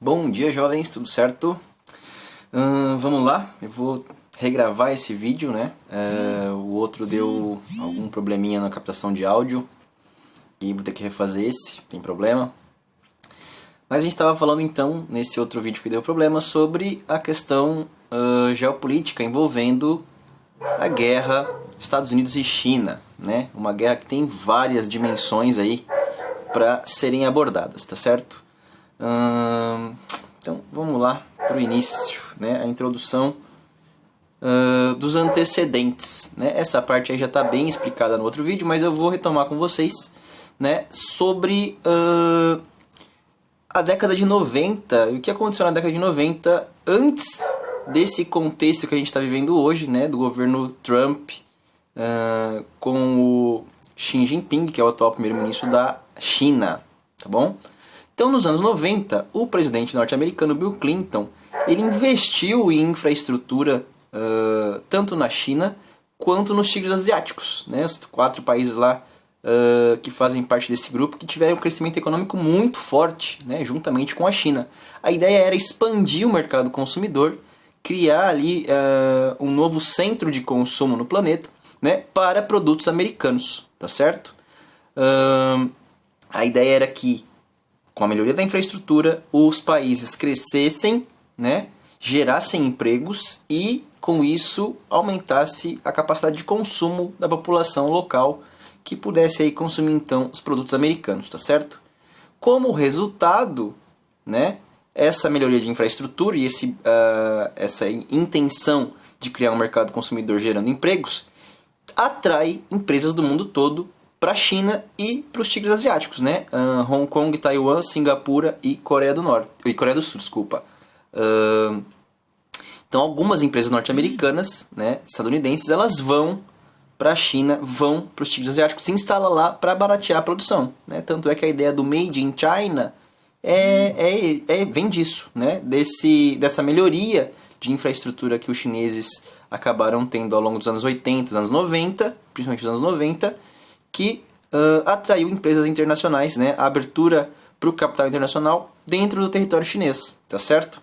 Bom dia, jovens, tudo certo? Vamos lá, eu vou regravar esse vídeo, né? O outro deu algum probleminha na captação de áudio e vou ter que refazer esse, tem problema. Mas a gente estava falando então, nesse outro vídeo que deu problema, sobre a questão geopolítica envolvendo a guerra Estados Unidos e China, né? Uma guerra que tem várias dimensões aí para serem abordadas, tá certo? Então vamos lá para o início, né? A introdução dos antecedentes, né? Essa parte aí já está bem explicada no outro vídeo, mas eu vou retomar com vocês, né? Sobre a década de 90 e o que aconteceu na década de 90 antes desse contexto que a gente está vivendo hoje, né? Do governo Trump com o Xi Jinping, que é o atual primeiro-ministro da China, tá bom? Então, nos anos 90, o presidente norte-americano Bill Clinton, ele investiu em infraestrutura tanto na China quanto nos tigres asiáticos, né? Os 4 países lá que fazem parte desse grupo que tiveram um crescimento econômico muito forte, né? Juntamente com a China. A ideia era expandir o mercado consumidor, criar ali um novo centro de consumo no planeta, né? Para produtos americanos, tá certo? A ideia era que, com a melhoria da infraestrutura, os países crescessem, né, gerassem empregos e, com isso, aumentasse a capacidade de consumo da população local que pudesse aí consumir, então, os produtos americanos, tá certo? Como resultado, né, essa melhoria de infraestrutura e essa intenção de criar um mercado consumidor gerando empregos atrai empresas do mundo todo para a China e para os tigres asiáticos, né? Hong Kong, Taiwan, Singapura e Coreia do Norte e Coreia do Sul, desculpa. Então, algumas empresas norte-americanas, né, estadunidenses, elas vão para a China, vão para os tigres asiáticos, se instalam lá para baratear a produção, né? Tanto é que a ideia do Made in China vem disso, né? Dessa melhoria de infraestrutura que os chineses acabaram tendo ao longo dos anos 80, dos anos 90, principalmente dos anos 90, que atraiu empresas internacionais, né? A abertura para o capital internacional dentro do território chinês, tá certo?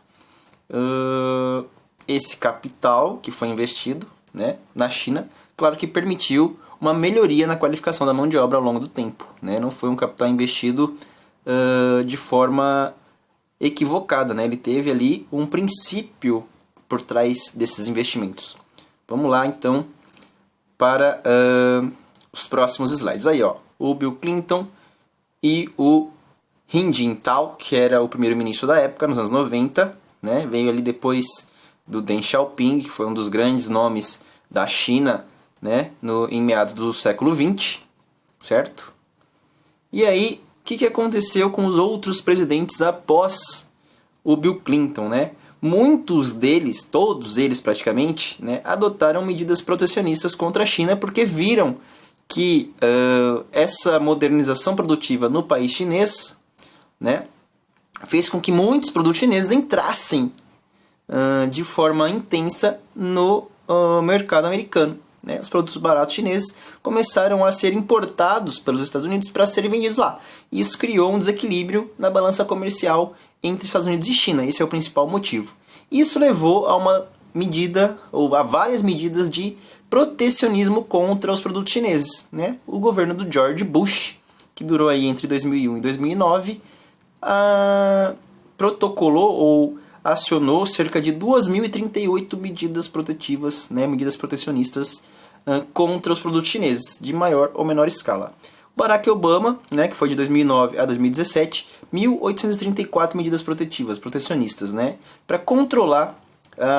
Esse capital que foi investido, né, na China, claro que permitiu uma melhoria na qualificação da mão de obra ao longo do tempo, né? Não foi um capital investido de forma equivocada, né? Ele teve ali um princípio por trás desses investimentos. Vamos lá, então, para os próximos slides. Aí, ó, o Bill Clinton e o Hu Jintao, que era o primeiro-ministro da época, nos anos 90, né? Veio ali depois do Deng Xiaoping, que foi um dos grandes nomes da China, né? Em meados do século XX, certo? E aí, o que aconteceu com os outros presidentes após o Bill Clinton, né? Muitos deles, todos eles praticamente, né, adotaram medidas protecionistas contra a China porque viram que essa modernização produtiva no país chinês, né, fez com que muitos produtos chineses entrassem de forma intensa no mercado americano, né? Os produtos baratos chineses começaram a ser importados pelos Estados Unidos para serem vendidos lá. Isso criou um desequilíbrio na balança comercial entre Estados Unidos e China. Esse é o principal motivo. Isso levou a uma medida, ou a várias medidas de protecionismo contra os produtos chineses, né? O governo do George Bush, que durou aí entre 2001 e 2009, protocolou ou acionou cerca de 2.038 medidas protetivas, né, medidas protecionistas contra os produtos chineses, de maior ou menor escala. Barack Obama, né, que foi de 2009 a 2017, 1.834 medidas protecionistas, né, para controlar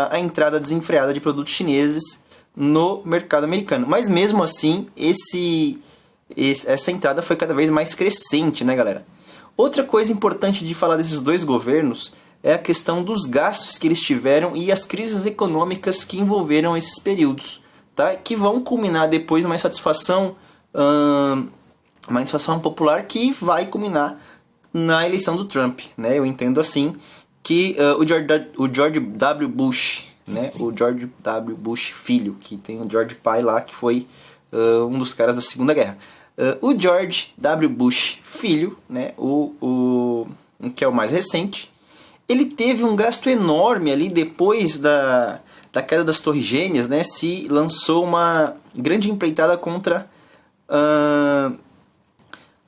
a entrada desenfreada de produtos chineses no mercado americano. Mas mesmo assim, essa entrada foi cada vez mais crescente, né, galera? Outra coisa importante de falar desses dois governos é a questão dos gastos que eles tiveram e as crises econômicas que envolveram esses períodos, tá? Que vão culminar depois numa insatisfação popular que vai culminar na eleição do Trump, né? Eu entendo assim que o George W. Bush, né? O George W. Bush filho, que tem o George pai lá, que foi um dos caras da Segunda Guerra. O George W. Bush filho, né? Que é o mais recente, ele teve um gasto enorme ali depois da queda das Torres Gêmeas, né? Se lançou uma grande empreitada contra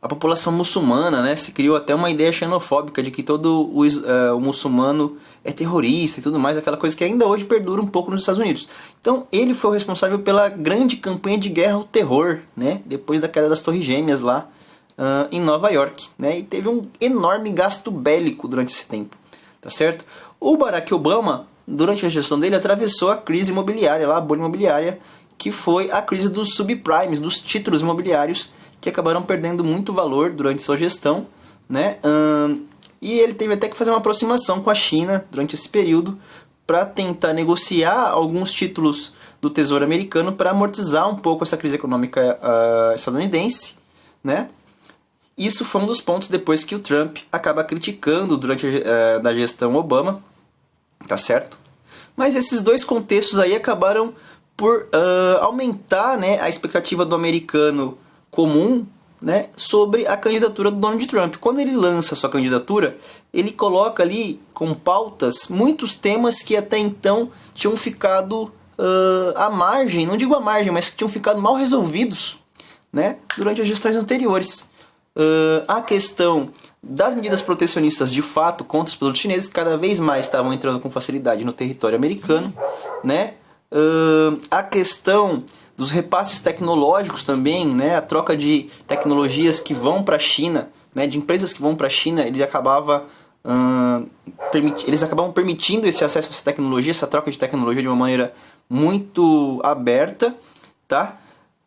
a população muçulmana, né? Se criou até uma ideia xenofóbica de que todo o muçulmano é terrorista e tudo mais, aquela coisa que ainda hoje perdura um pouco nos Estados Unidos. Então ele foi o responsável pela grande campanha de guerra ao terror, né? Depois da queda das Torres Gêmeas lá em Nova York, né? E teve um enorme gasto bélico durante esse tempo, tá certo? O Barack Obama, durante a gestão dele, atravessou a crise imobiliária, lá, a bolha imobiliária, que foi a crise dos subprimes, dos títulos imobiliários, que acabaram perdendo muito valor durante sua gestão, né? E ele teve até que fazer uma aproximação com a China durante esse período para tentar negociar alguns títulos do Tesouro Americano para amortizar um pouco essa crise econômica estadunidense, né? Isso foi um dos pontos depois que o Trump acaba criticando durante a gestão Obama, tá certo? Mas esses dois contextos aí acabaram por aumentar, né, a expectativa do americano comum, né, sobre a candidatura do Donald Trump. Quando ele lança sua candidatura, ele coloca ali com pautas muitos temas que até então tinham ficado à margem, não digo à margem, mas que tinham ficado mal resolvidos, né, durante as gestões anteriores. A questão das medidas protecionistas de fato contra os produtos chineses, que cada vez mais estavam entrando com facilidade no território americano, né? A questão dos repasses tecnológicos também, né? A troca de tecnologias que vão para a China, né? De empresas que vão para a China, eles acabavam permitindo esse acesso a essa tecnologia, essa troca de tecnologia de uma maneira muito aberta, tá?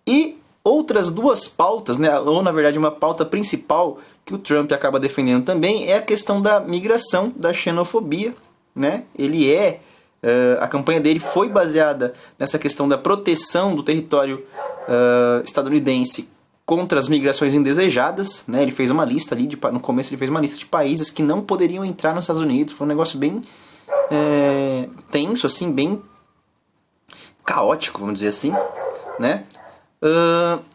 E outras duas pautas, né, ou na verdade uma pauta principal que o Trump acaba defendendo também é a questão da migração, da xenofobia, né? A campanha dele foi baseada nessa questão da proteção do território estadunidense contra as migrações indesejadas, né? Ele fez uma lista ali, no começo ele fez uma lista de países que não poderiam entrar nos Estados Unidos. Foi um negócio bem tenso, assim, bem caótico, vamos dizer assim, né?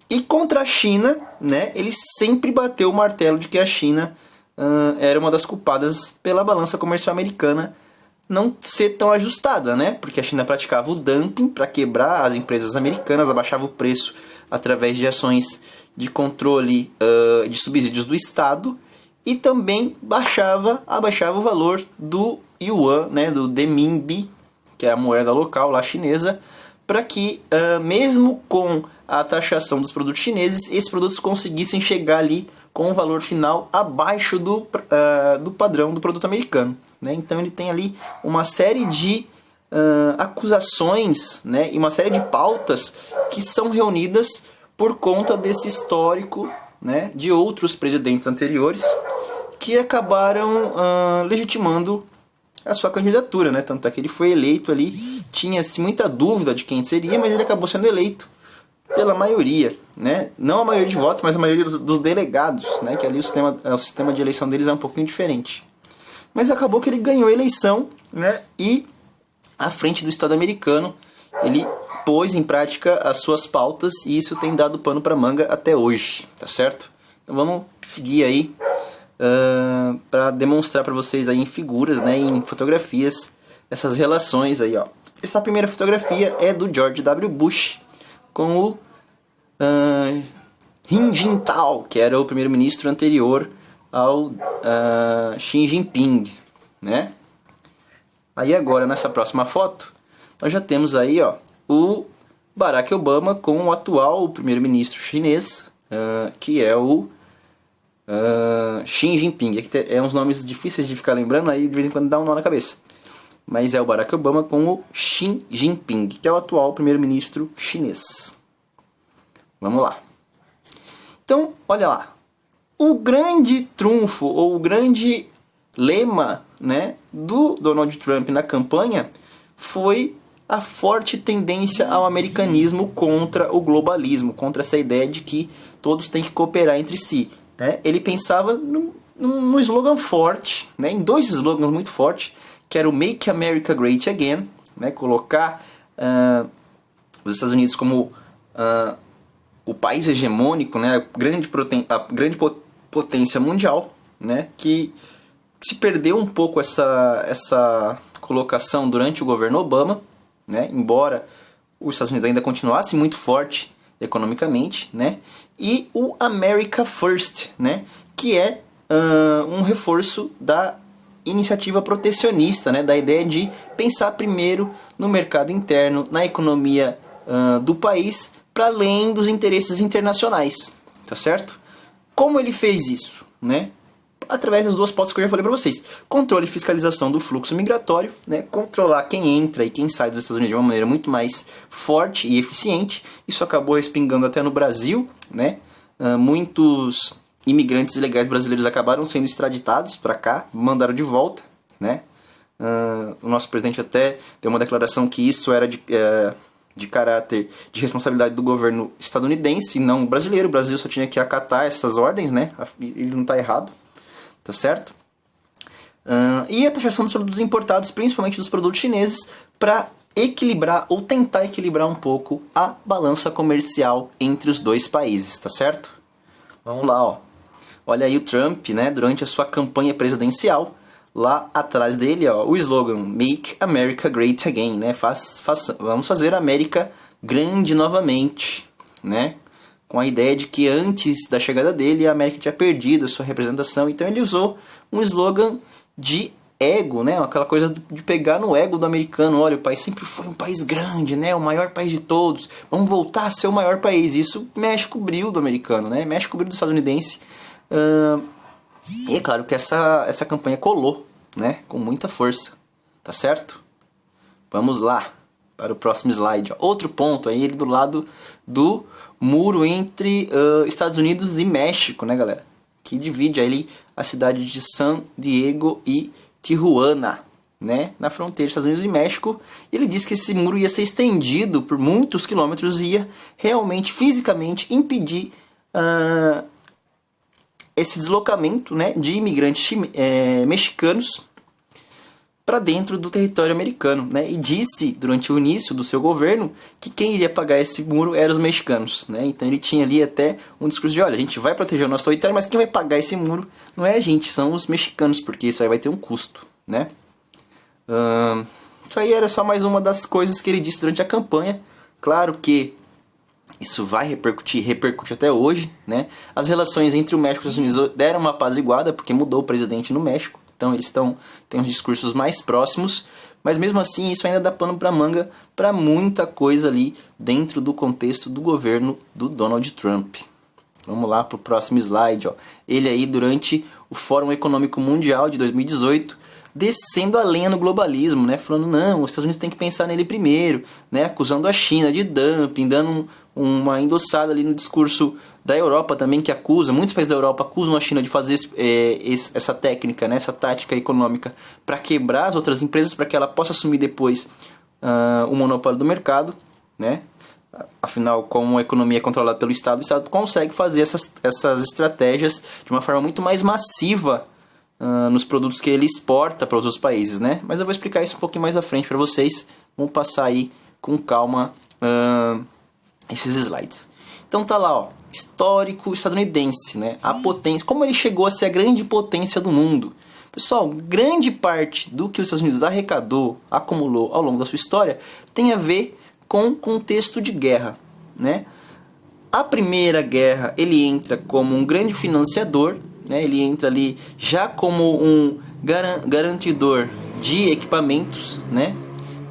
E contra a China, né, ele sempre bateu o martelo de que a China era uma das culpadas pela balança comercial americana não ser tão ajustada, né? Porque a China praticava o dumping para quebrar as empresas americanas, abaixava o preço através de ações de controle de subsídios do Estado e também abaixava o valor do yuan, né, do renminbi, que é a moeda local lá chinesa, para que, mesmo com a taxação dos produtos chineses, esses produtos conseguissem chegar ali com um valor final abaixo do padrão do produto americano, né? Então ele tem ali uma série de acusações, né, e uma série de pautas que são reunidas por conta desse histórico, né, de outros presidentes anteriores que acabaram legitimando a sua candidatura, né? Tanto é que ele foi eleito ali, tinha-se muita dúvida de quem seria, mas ele acabou sendo eleito pela maioria, né? Não a maioria de votos, mas a maioria dos delegados, né? Que ali o sistema de eleição deles é um pouquinho diferente. Mas acabou que ele ganhou a eleição, né? E à frente do Estado americano, ele pôs em prática as suas pautas e isso tem dado pano para manga até hoje, tá certo? Então vamos seguir aí para demonstrar para vocês aí em figuras, né, em fotografias, essas relações aí, ó. Essa primeira fotografia é do George W. Bush com o Hu Jintao, que era o primeiro-ministro anterior ao Xi Jinping, né? Aí agora nessa próxima foto nós já temos aí, ó, o Barack Obama com o atual primeiro-ministro chinês, que é o Xi Jinping. Aqui é uns nomes difíceis de ficar lembrando, aí de vez em quando dá um nó na cabeça. Mas é o Barack Obama com o Xi Jinping, que é o atual primeiro-ministro chinês. Vamos lá. Então, olha lá. O grande trunfo, ou o grande lema, né, do Donald Trump na campanha foi a forte tendência ao americanismo contra o globalismo, contra essa ideia de que todos têm que cooperar entre si. Né? Ele pensava num slogan forte, né, em dois slogans muito fortes, que era o Make America Great Again, né, colocar os Estados Unidos como o país hegemônico, né, a grande potência mundial, né, que se perdeu um pouco essa colocação durante o governo Obama, né? Embora os Estados Unidos ainda continuasse muito forte economicamente, né? E o America First, né? Que é um reforço da iniciativa protecionista, né? Da ideia de pensar primeiro no mercado interno, na economia do país, para além dos interesses internacionais, tá certo? Como ele fez isso, né? Através das duas pautas que eu já falei para vocês. Controle e fiscalização do fluxo migratório, né? Controlar quem entra e quem sai dos Estados Unidos de uma maneira muito mais forte e eficiente. Isso acabou respingando até no Brasil, né? Muitos imigrantes ilegais brasileiros acabaram sendo extraditados para cá, mandaram de volta, né? O nosso presidente até deu uma declaração que isso era de caráter de responsabilidade do governo estadunidense e não brasileiro. O Brasil só tinha que acatar essas ordens, né? Ele não está errado. Tá certo? E a taxação dos produtos importados, principalmente dos produtos chineses, para equilibrar ou tentar equilibrar um pouco a balança comercial entre os dois países, tá certo? Vamos lá, ó. Olha aí o Trump, né, durante a sua campanha presidencial, lá atrás dele, ó, o slogan Make America Great Again, né? Vamos fazer a América grande novamente, né? Com a ideia de que antes da chegada dele a América tinha perdido a sua representação. Então ele usou um slogan de ego, né? Aquela coisa de pegar no ego do americano. Olha, o país sempre foi um país grande, né? O maior país de todos. Vamos voltar a ser o maior país. Isso mexe com o brilho do americano, né? Mexe com o brilho do estadunidense. E é claro que essa campanha colou, né? Com muita força. Tá certo? Vamos lá para o próximo slide. Outro ponto aí, ele do lado do muro entre Estados Unidos e México, né, galera? Que divide ali a cidade de San Diego e Tijuana, né? Na fronteira dos Estados Unidos e México. E ele disse que esse muro ia ser estendido por muitos quilômetros e ia realmente, fisicamente, impedir esse deslocamento, né, de imigrantes mexicanos para dentro do território americano, né? E disse durante o início do seu governo que quem iria pagar esse muro eram os mexicanos, né? Então ele tinha ali até um discurso de, olha, a gente vai proteger o nosso território, mas quem vai pagar esse muro não é a gente, são os mexicanos, porque isso aí vai ter um custo, né? Isso aí era só mais uma das coisas que ele disse durante a campanha. Claro que isso vai repercute até hoje, né? As relações entre o México e os Estados Unidos deram uma apaziguada, porque mudou o presidente no México. Então eles têm uns discursos mais próximos, mas mesmo assim isso ainda dá pano para manga para muita coisa ali dentro do contexto do governo do Donald Trump. Vamos lá para o próximo slide. Ó. Ele aí durante o Fórum Econômico Mundial de 2018, descendo a lenha no globalismo, né? Falando, não, os Estados Unidos têm que pensar nele primeiro, né? Acusando a China de dumping, dando uma endossada ali no discurso da Europa também, que acusa, muitos países da Europa acusam a China de fazer essa técnica, né? Essa tática econômica para quebrar as outras empresas, para que ela possa assumir depois o monopólio do mercado, né? Afinal, como a economia é controlada pelo Estado, o Estado consegue fazer essas estratégias de uma forma muito mais massiva nos produtos que ele exporta para os outros países, né? Mas eu vou explicar isso um pouquinho mais à frente para vocês. Vamos passar aí com calma esses slides. Então tá lá, ó, histórico estadunidense, né? A potência, como ele chegou a ser a grande potência do mundo. Pessoal, grande parte do que os Estados Unidos arrecadou, acumulou ao longo da sua história, tem a ver com contexto de guerra, né? A Primeira Guerra, ele entra como um grande financiador, né? Ele entra ali já como um garantidor de equipamentos, né?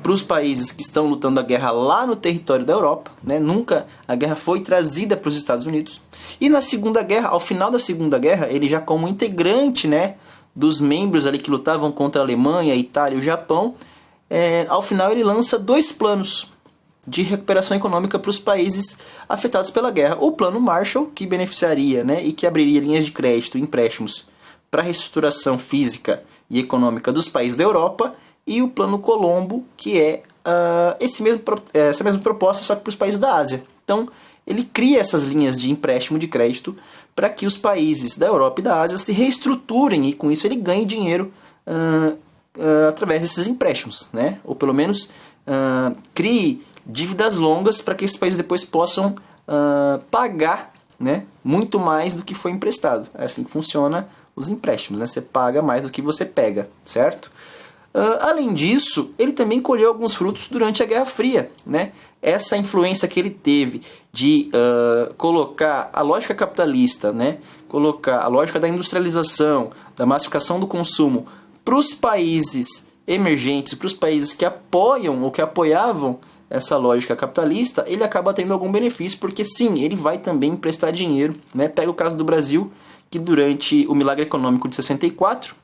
Para os países que estão lutando a guerra lá no território da Europa, né? Nunca a guerra foi trazida para os Estados Unidos. E na Segunda Guerra, ao final da Segunda Guerra, ele já como integrante, né, dos membros ali que lutavam contra a Alemanha, a Itália e o Japão, ao final ele lança 2 planos de recuperação econômica para os países afetados pela guerra. O plano Marshall, que beneficiaria, né, e que abriria linhas de crédito e empréstimos para a reestruturação física e econômica dos países da Europa, e o plano Colombo, que é essa mesma proposta, só que para os países da Ásia. Então, ele cria essas linhas de empréstimo de crédito para que os países da Europa e da Ásia se reestruturem e com isso ele ganhe dinheiro através desses empréstimos, né? Ou pelo menos crie dívidas longas para que esses países depois possam pagar, né, muito mais do que foi emprestado. É assim que funciona os empréstimos, né? Você paga mais do que você pega, certo? Além disso, ele também colheu alguns frutos durante a Guerra Fria, né? Essa influência que ele teve de colocar a lógica capitalista, né? Colocar a lógica da industrialização, da massificação do consumo para os países emergentes, para os países que apoiam ou que apoiavam essa lógica capitalista, ele acaba tendo algum benefício, porque sim, ele vai também emprestar dinheiro, né? Pega o caso do Brasil, que durante o milagre econômico de 64,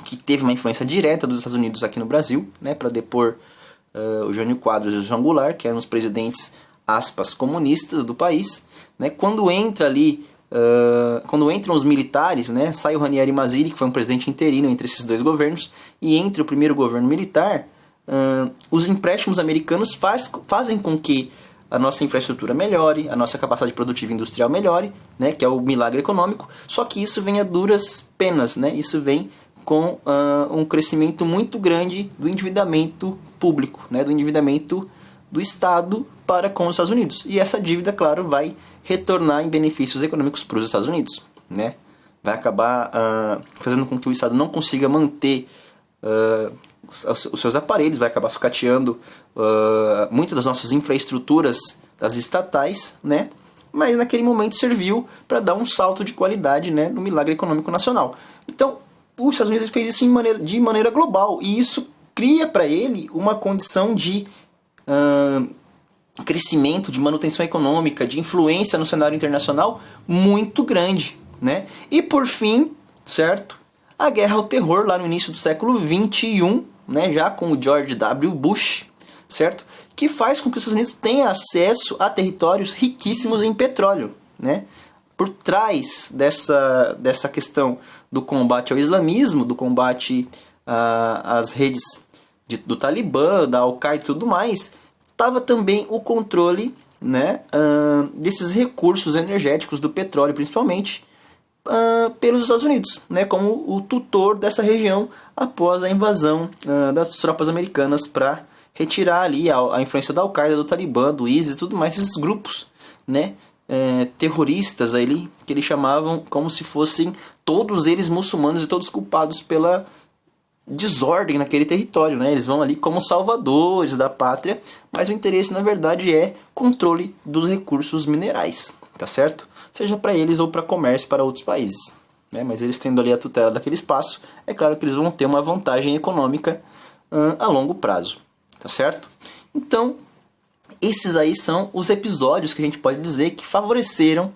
que teve uma influência direta dos Estados Unidos aqui no Brasil, né, para depor o Jânio Quadros e o João Goulart, que eram os presidentes, aspas, comunistas do país, né? Quando entra ali, quando entram os militares, né, sai o Ranieri Mazzilli, que foi um presidente interino entre esses dois governos, e entra o primeiro governo militar, os empréstimos americanos fazem com que a nossa infraestrutura melhore, a nossa capacidade produtiva industrial melhore, né, que é o milagre econômico, só que isso vem a duras penas, né? Isso vem com um crescimento muito grande do endividamento público, né, do endividamento do Estado para com os Estados Unidos. E essa dívida, claro, vai retornar em benefícios econômicos para os Estados Unidos, né? Vai acabar fazendo com que o Estado não consiga manter os seus aparelhos, vai acabar sucateando muitas das nossas infraestruturas das estatais, né? Mas naquele momento serviu para dar um salto de qualidade, né, no milagre econômico nacional. Então, os Estados Unidos fez isso de maneira global, e isso cria para ele uma condição de crescimento, de manutenção econômica, de influência no cenário internacional muito grande, né? E por fim, certo? A guerra ao terror lá no início do século XXI, né, já com o George W. Bush, certo? Que faz com que os Estados Unidos tenham acesso a territórios riquíssimos em petróleo, né? Por trás dessa questão do combate ao islamismo, do combate às redes do Talibã, da Al-Qaeda e tudo mais, estava também o controle, né, desses recursos energéticos do petróleo, principalmente, pelos Estados Unidos, né, como o tutor dessa região após a invasão das tropas americanas para retirar ali a influência da Al-Qaeda, do Talibã, do ISIS e tudo mais, esses grupos, né, terroristas ali, que eles chamavam como se fossem todos eles muçulmanos e todos culpados pela desordem naquele território, né? Eles vão ali como salvadores da pátria, mas o interesse na verdade é controle dos recursos minerais, tá certo? Seja para eles ou para comércio para outros países, né? Mas eles tendo ali a tutela daquele espaço, é claro que eles vão ter uma vantagem econômica a longo prazo, tá certo? Então, esses aí são os episódios que a gente pode dizer que favoreceram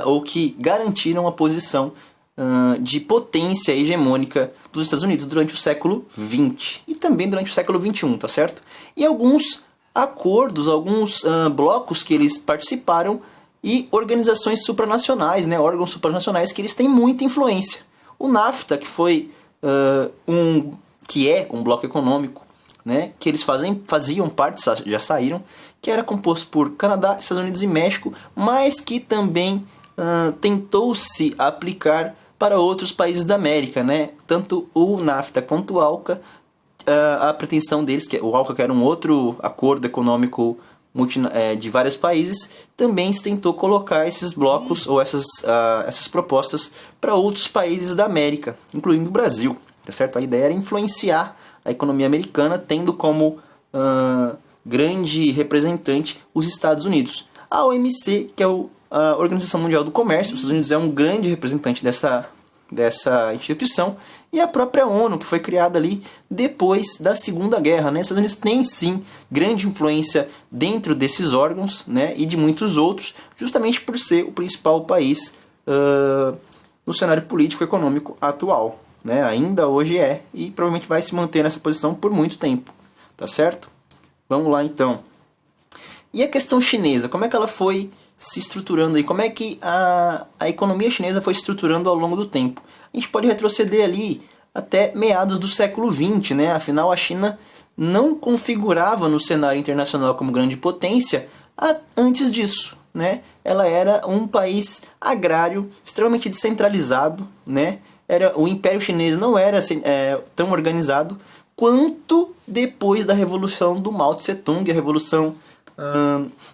ou que garantiram a posição de potência hegemônica dos Estados Unidos durante o século XX e também durante o século XXI, tá certo? E alguns acordos, alguns blocos que eles participaram e organizações supranacionais, né, órgãos supranacionais que eles têm muita influência. O NAFTA, que foi que é um bloco econômico, né, que eles faziam parte, já saíram, que era composto por Canadá, Estados Unidos e México, mas que também tentou-se aplicar para outros países da América, né? Tanto o NAFTA quanto o ALCA, a pretensão deles, que o ALCA que era um outro acordo econômico de vários países, também se tentou colocar esses blocos ou essas propostas para outros países da América, incluindo o Brasil, tá certo? A ideia era influenciar a economia americana, tendo como grande representante os Estados Unidos. A OMC, que é a Organização Mundial do Comércio, os Estados Unidos é um grande representante dessa instituição, e a própria ONU, que foi criada ali depois da Segunda Guerra, né? Os Estados Unidos têm sim grande influência dentro desses órgãos, né, e de muitos outros, justamente por ser o principal país no cenário político e econômico atual, né? Ainda hoje é, e provavelmente vai se manter nessa posição por muito tempo, tá certo? Vamos lá então. E a questão chinesa, como é que ela foi se estruturando aí? Como é que a economia chinesa foi se estruturando ao longo do tempo? A gente pode retroceder ali até meados do século XX, né? Afinal, a China não configurava no cenário internacional como grande potência antes disso, né? Ela era um país agrário, extremamente descentralizado, né? O Império Chinês não era tão organizado quanto depois da Revolução do Mao Tse Tung, a Revolução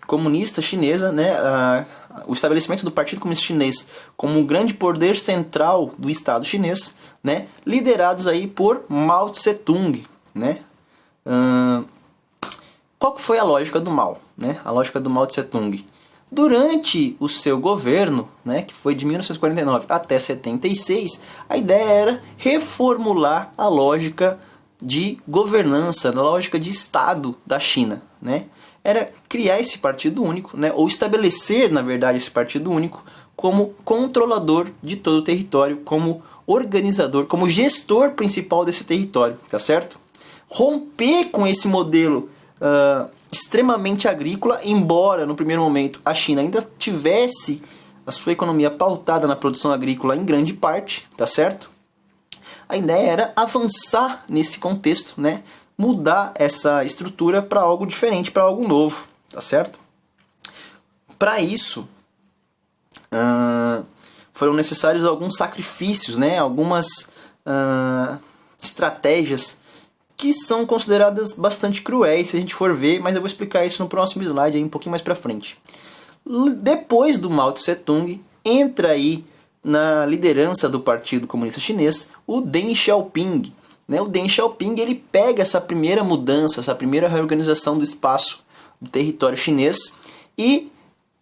comunista chinesa, né, o estabelecimento do Partido Comunista Chinês como um grande poder central do Estado chinês, né, liderados aí por Mao Tse-tung, né. Qual que foi a lógica do Mao, né? A lógica do Mao Tse-tung. Durante o seu governo, né, que foi de 1949 até 76, a ideia era reformular a lógica de governança, a lógica de Estado da China, né? Era criar esse partido único, né, ou estabelecer, na verdade, esse partido único como controlador de todo o território, como organizador, como gestor principal desse território, tá certo? Romper com esse modelo extremamente agrícola, embora no primeiro momento a China ainda tivesse a sua economia pautada na produção agrícola em grande parte, tá certo? A ideia era avançar nesse contexto, né? Mudar essa estrutura para algo diferente, para algo novo, tá certo? Para isso, foram necessários alguns sacrifícios, né? Algumas estratégias que são consideradas bastante cruéis se a gente for ver, mas eu vou explicar isso no próximo slide, aí, um pouquinho mais para frente. Depois do Mao Tse-tung, entra aí na liderança do Partido Comunista Chinês o Deng Xiaoping. Né? O Deng Xiaoping ele pega essa primeira mudança, essa primeira reorganização do espaço do território chinês e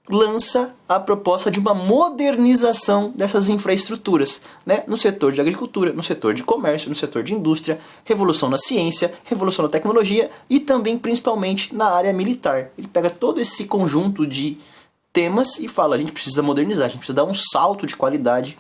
lança a proposta de uma modernização dessas infraestruturas, né? No setor de agricultura, no setor de comércio, no setor de indústria, revolução na ciência, revolução na tecnologia e também principalmente na área militar. Ele pega todo esse conjunto de temas e fala, a gente precisa modernizar, a gente precisa dar um salto de qualidade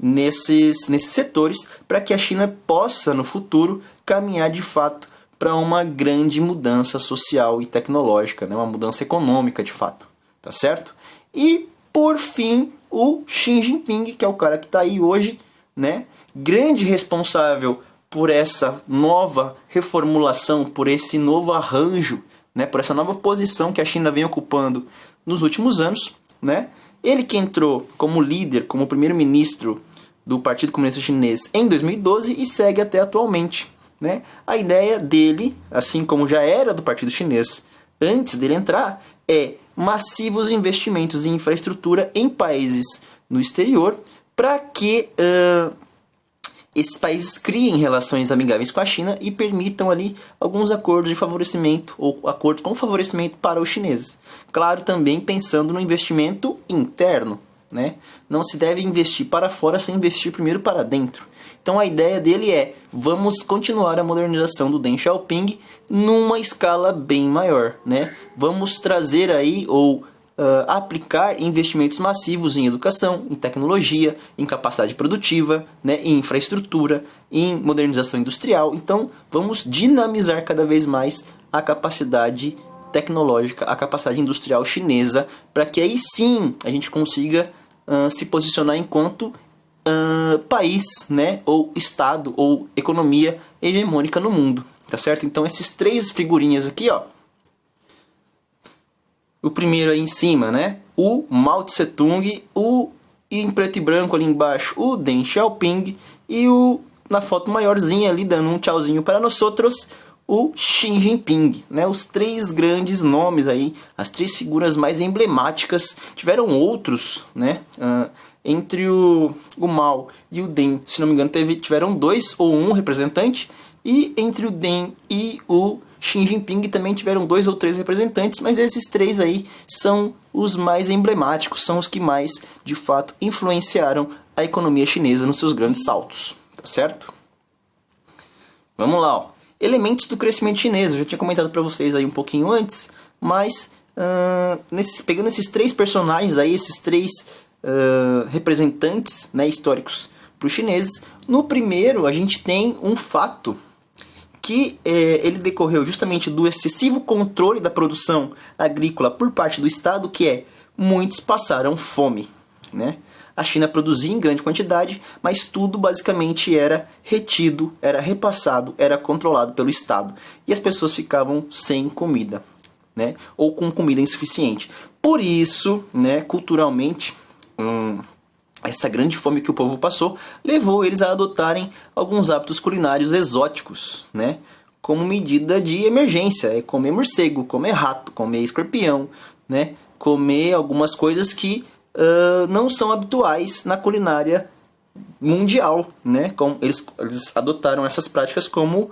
nesses setores para que a China possa no futuro caminhar de fato para uma grande mudança social e tecnológica, né? Uma mudança econômica de fato, tá certo? E, por fim, o Xi Jinping, que é o cara que está aí hoje, né? Grande responsável por essa nova reformulação, por esse novo arranjo, né? Por essa nova posição que a China vem ocupando nos últimos anos, né? Ele que entrou como líder, como primeiro-ministro do Partido Comunista Chinês em 2012 e segue até atualmente. Né? A ideia dele, assim como já era do Partido Chinês antes dele entrar, é massivos investimentos em infraestrutura em países no exterior para que esses países criem relações amigáveis com a China e permitam ali alguns acordos de favorecimento ou acordos com favorecimento para os chineses. Claro, também pensando no investimento interno. Né? Não se deve investir para fora sem investir primeiro para dentro. Então a ideia dele é, vamos continuar a modernização do Deng Xiaoping numa escala bem maior, né? Vamos trazer aí ou aplicar investimentos massivos em educação, em tecnologia, em capacidade produtiva, né? Em infraestrutura, em modernização industrial. Então vamos dinamizar cada vez mais a capacidade tecnológica, a capacidade industrial chinesa, para que aí sim a gente consiga se posicionar enquanto país, né, ou estado, ou economia hegemônica no mundo, tá certo? Então esses três figurinhas aqui, ó, o primeiro aí em cima, né, o Mao Tse-tung, o em preto e branco ali embaixo, o Deng Xiaoping, e o na foto maiorzinha ali, dando um tchauzinho para nós outros, o Xi Jinping, né? Os três grandes nomes aí, as três figuras mais emblemáticas. Tiveram outros, né? Entre o Mao e o Deng, se não me engano, tiveram dois ou um representante. E entre o Deng e o Xi Jinping também tiveram dois ou três representantes. Mas esses três aí são os mais emblemáticos, são os que mais, de fato, influenciaram a economia chinesa nos seus grandes saltos. Tá certo? Vamos lá, ó. Elementos do crescimento chinês, eu já tinha comentado para vocês aí um pouquinho antes, mas pegando esses três personagens aí, esses três representantes, né, históricos para os chineses, no primeiro a gente tem um fato que ele decorreu justamente do excessivo controle da produção agrícola por parte do Estado, que é muitos passaram fome, né? A China produzia em grande quantidade, mas tudo basicamente era retido, era repassado, era controlado pelo Estado. E as pessoas ficavam sem comida, né? Ou com comida insuficiente. Por isso, né, culturalmente, essa grande fome que o povo passou levou eles a adotarem alguns hábitos culinários exóticos, né? como medida de emergência. É comer morcego, comer rato, comer escorpião, né? Comer algumas coisas que não são habituais na culinária mundial, né? Como eles adotaram essas práticas como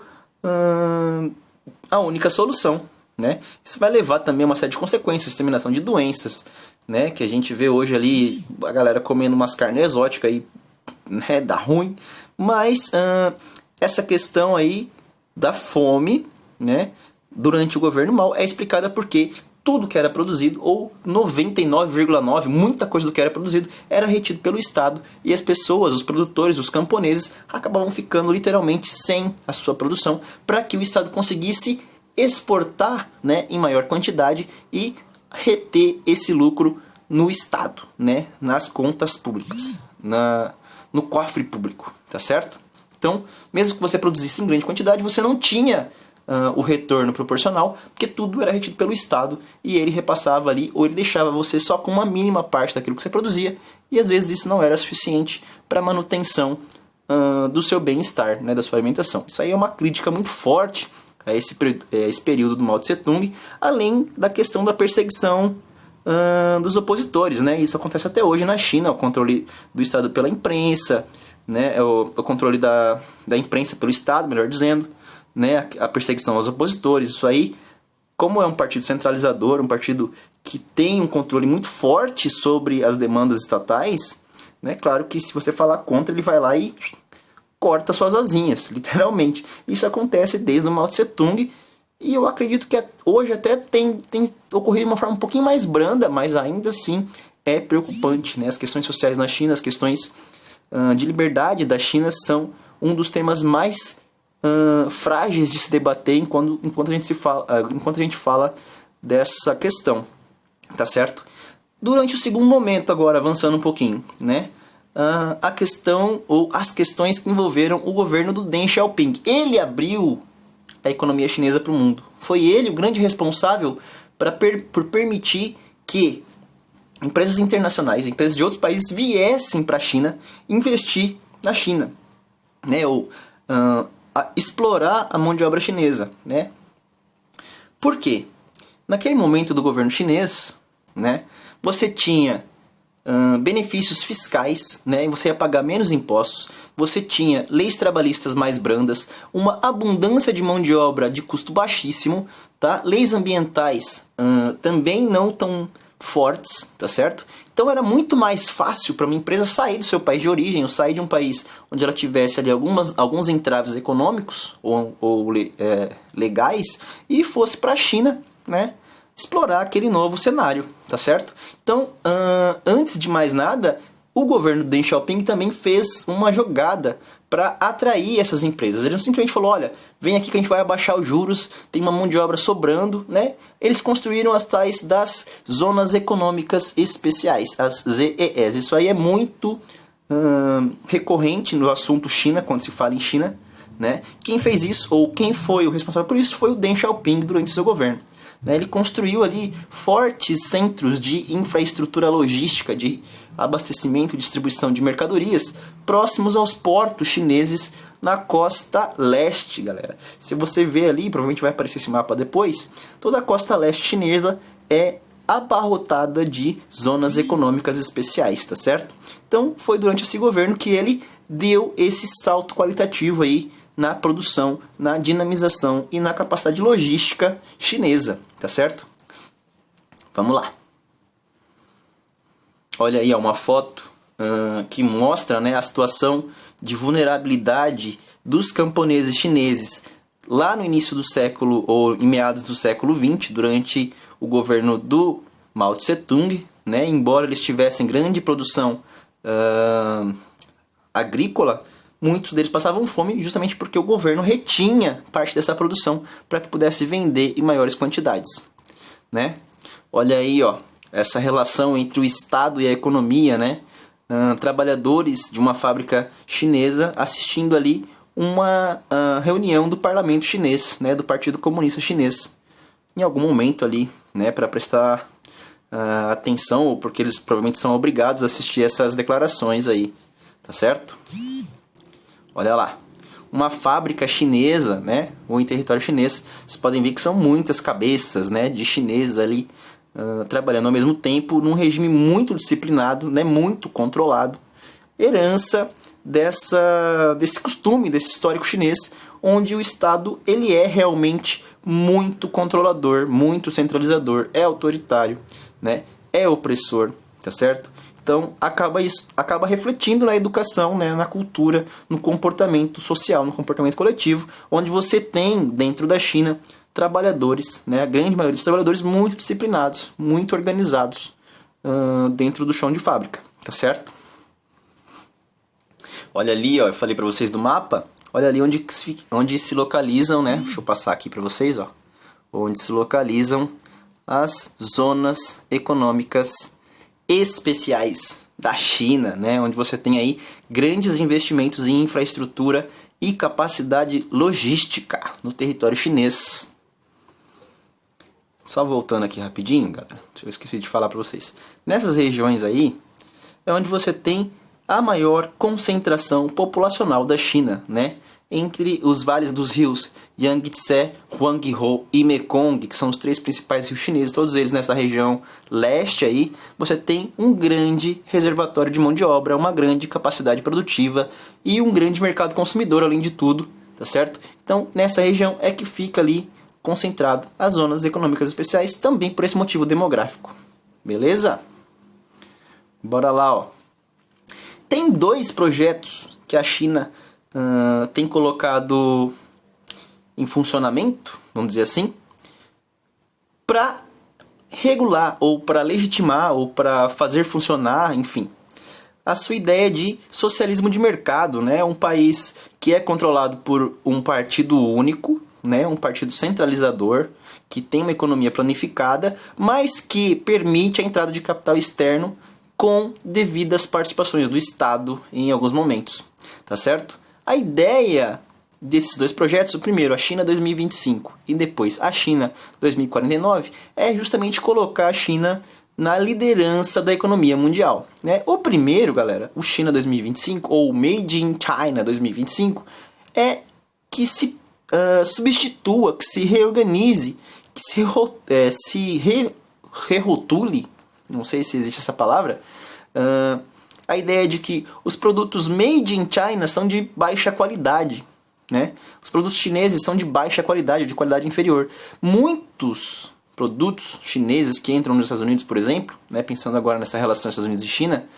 a única solução, né? Isso vai levar também a uma série de consequências, disseminação de doenças, né? Que a gente vê hoje ali a galera comendo umas carnes exóticas e, né, dá ruim. Mas essa questão aí da fome, né, durante o governo Mao é explicada porque tudo que era produzido, ou 99,9%, muita coisa do que era produzido, era retido pelo Estado, e as pessoas, os produtores, os camponeses, acabavam ficando literalmente sem a sua produção, para que o Estado conseguisse exportar, né, em maior quantidade e reter esse lucro no Estado, né, nas contas públicas, no cofre público, tá certo? Então, mesmo que você produzisse em grande quantidade, você não tinha o retorno proporcional, porque tudo era retido pelo Estado e ele repassava ali, ou ele deixava você só com uma mínima parte daquilo que você produzia, e às vezes isso não era suficiente para a manutenção do seu bem-estar, né, da sua alimentação. Isso aí é uma crítica muito forte a esse período do Mao Tse Tung, além da questão da perseguição dos opositores, né? Isso acontece até hoje na China, o controle do Estado pela imprensa, né? O controle da imprensa pelo Estado, melhor dizendo, né? A perseguição aos opositores. Isso aí, como é um partido centralizador, um partido que tem um controle muito forte sobre as demandas estatais, né? Claro que se você falar contra, ele vai lá e corta suas asinhas, literalmente. Isso acontece desde o Mao Tse Tung, e eu acredito que hoje até tem ocorrido de uma forma um pouquinho mais branda, mas ainda assim é preocupante, né? As questões sociais na China, as questões de liberdade da China são um dos temas mais frágeis de se debater enquanto a gente fala dessa questão, tá certo? Durante o segundo momento, agora avançando um pouquinho, né? A questão ou as questões que envolveram o governo do Deng Xiaoping. Ele abriu a economia chinesa para o mundo. Foi ele o grande responsável por permitir que empresas internacionais, empresas de outros países viessem para a China investir na China, né? Ou explorar a mão de obra chinesa, né? Por quê? Naquele momento do governo chinês, né, você tinha benefícios fiscais, né, e você ia pagar menos impostos, você tinha leis trabalhistas mais brandas, uma abundância de mão de obra de custo baixíssimo, tá? Leis ambientais também não tão fortes, tá certo? Então era muito mais fácil para uma empresa sair do seu país de origem, ou sair de um país onde ela tivesse ali alguns entraves econômicos ou legais, e fosse para a China, né, explorar aquele novo cenário, tá certo? Então, antes de mais nada, o governo Deng Xiaoping também fez uma jogada para atrair essas empresas. Ele não simplesmente falou, olha, vem aqui que a gente vai abaixar os juros, tem uma mão de obra sobrando, né? Eles construíram as tais das Zonas Econômicas Especiais, as ZEEs. Isso aí é muito recorrente no assunto China, quando se fala em China, né? Quem fez isso, ou quem foi o responsável por isso, foi o Deng Xiaoping durante o seu governo. Ele construiu ali fortes centros de infraestrutura logística, de abastecimento e distribuição de mercadorias próximos aos portos chineses na costa leste, galera. Se você ver ali, provavelmente vai aparecer esse mapa depois, toda a costa leste chinesa é abarrotada de zonas econômicas especiais, tá certo? Então foi durante esse governo que ele deu esse salto qualitativo aí na produção, na dinamização e na capacidade logística chinesa, tá certo? Vamos lá. Olha aí, uma foto que mostra, né, a situação de vulnerabilidade dos camponeses chineses lá no início do século, ou em meados do século XX, durante o governo do Mao Tse Tung, né? Embora eles tivessem grande produção agrícola, muitos deles passavam fome justamente porque o governo retinha parte dessa produção para que pudesse vender em maiores quantidades, né? Olha aí, ó, essa relação entre o Estado e a economia, né? Trabalhadores de uma fábrica chinesa assistindo ali uma reunião do parlamento chinês, né? Do Partido Comunista Chinês, em algum momento ali, né? Para prestar atenção, ou porque eles provavelmente são obrigados a assistir essas declarações aí, tá certo? Olha lá. uma fábrica chinesa, né, ou em território chinês, vocês podem ver que são muitas cabeças, né, de chineses ali trabalhando ao mesmo tempo num regime muito disciplinado, né, muito controlado, herança desse costume, desse histórico chinês, onde o Estado ele é realmente muito controlador, muito centralizador, é autoritário, né, é opressor, tá certo? Então acaba refletindo na educação, né, na cultura, no comportamento social, no comportamento coletivo, onde você tem dentro da China trabalhadores, né, a grande maioria dos trabalhadores muito disciplinados, muito organizados dentro do chão de fábrica, tá certo? Olha ali, ó, eu falei para vocês do mapa, olha ali onde se localizam, né, deixa eu passar aqui para vocês, ó, onde se localizam as zonas econômicas especiais da China, né, onde você tem aí grandes investimentos em infraestrutura e capacidade logística no território chinês. Só voltando aqui rapidinho, galera, eu esqueci de falar para vocês. Nessas regiões aí é onde você tem a maior concentração populacional da China, né? Entre os vales dos rios Yangtze, Huanghe e Mekong, que são os 3 principais rios chineses, todos eles nessa região leste aí, você tem um grande reservatório de mão de obra, uma grande capacidade produtiva e um grande mercado consumidor, além de tudo, tá certo? Então, nessa região é que fica ali concentrado as zonas econômicas especiais, também por esse motivo demográfico. Beleza? Bora lá, ó. Tem 2 projetos que a China tem colocado em funcionamento, vamos dizer assim, para regular ou para legitimar ou para fazer funcionar, enfim, a sua ideia de socialismo de mercado, né? Um país que é controlado por um partido único, né? Um partido centralizador, que tem uma economia planificada, mas que permite a entrada de capital externo com devidas participações do Estado em alguns momentos, tá certo? A ideia desses 2 projetos, o primeiro, a China 2025, e depois a China 2049, é justamente colocar a China na liderança da economia mundial, né? O primeiro, galera, o China 2025, ou Made in China 2025, é que se substitua, que se reorganize, que se rerotule, não sei se existe essa palavra, a ideia de que os produtos made in China são de baixa qualidade, né? Os produtos chineses são de baixa qualidade, de qualidade inferior. Muitos produtos chineses que entram nos Estados Unidos, por exemplo, né, pensando agora nessa relação Estados Unidos e China,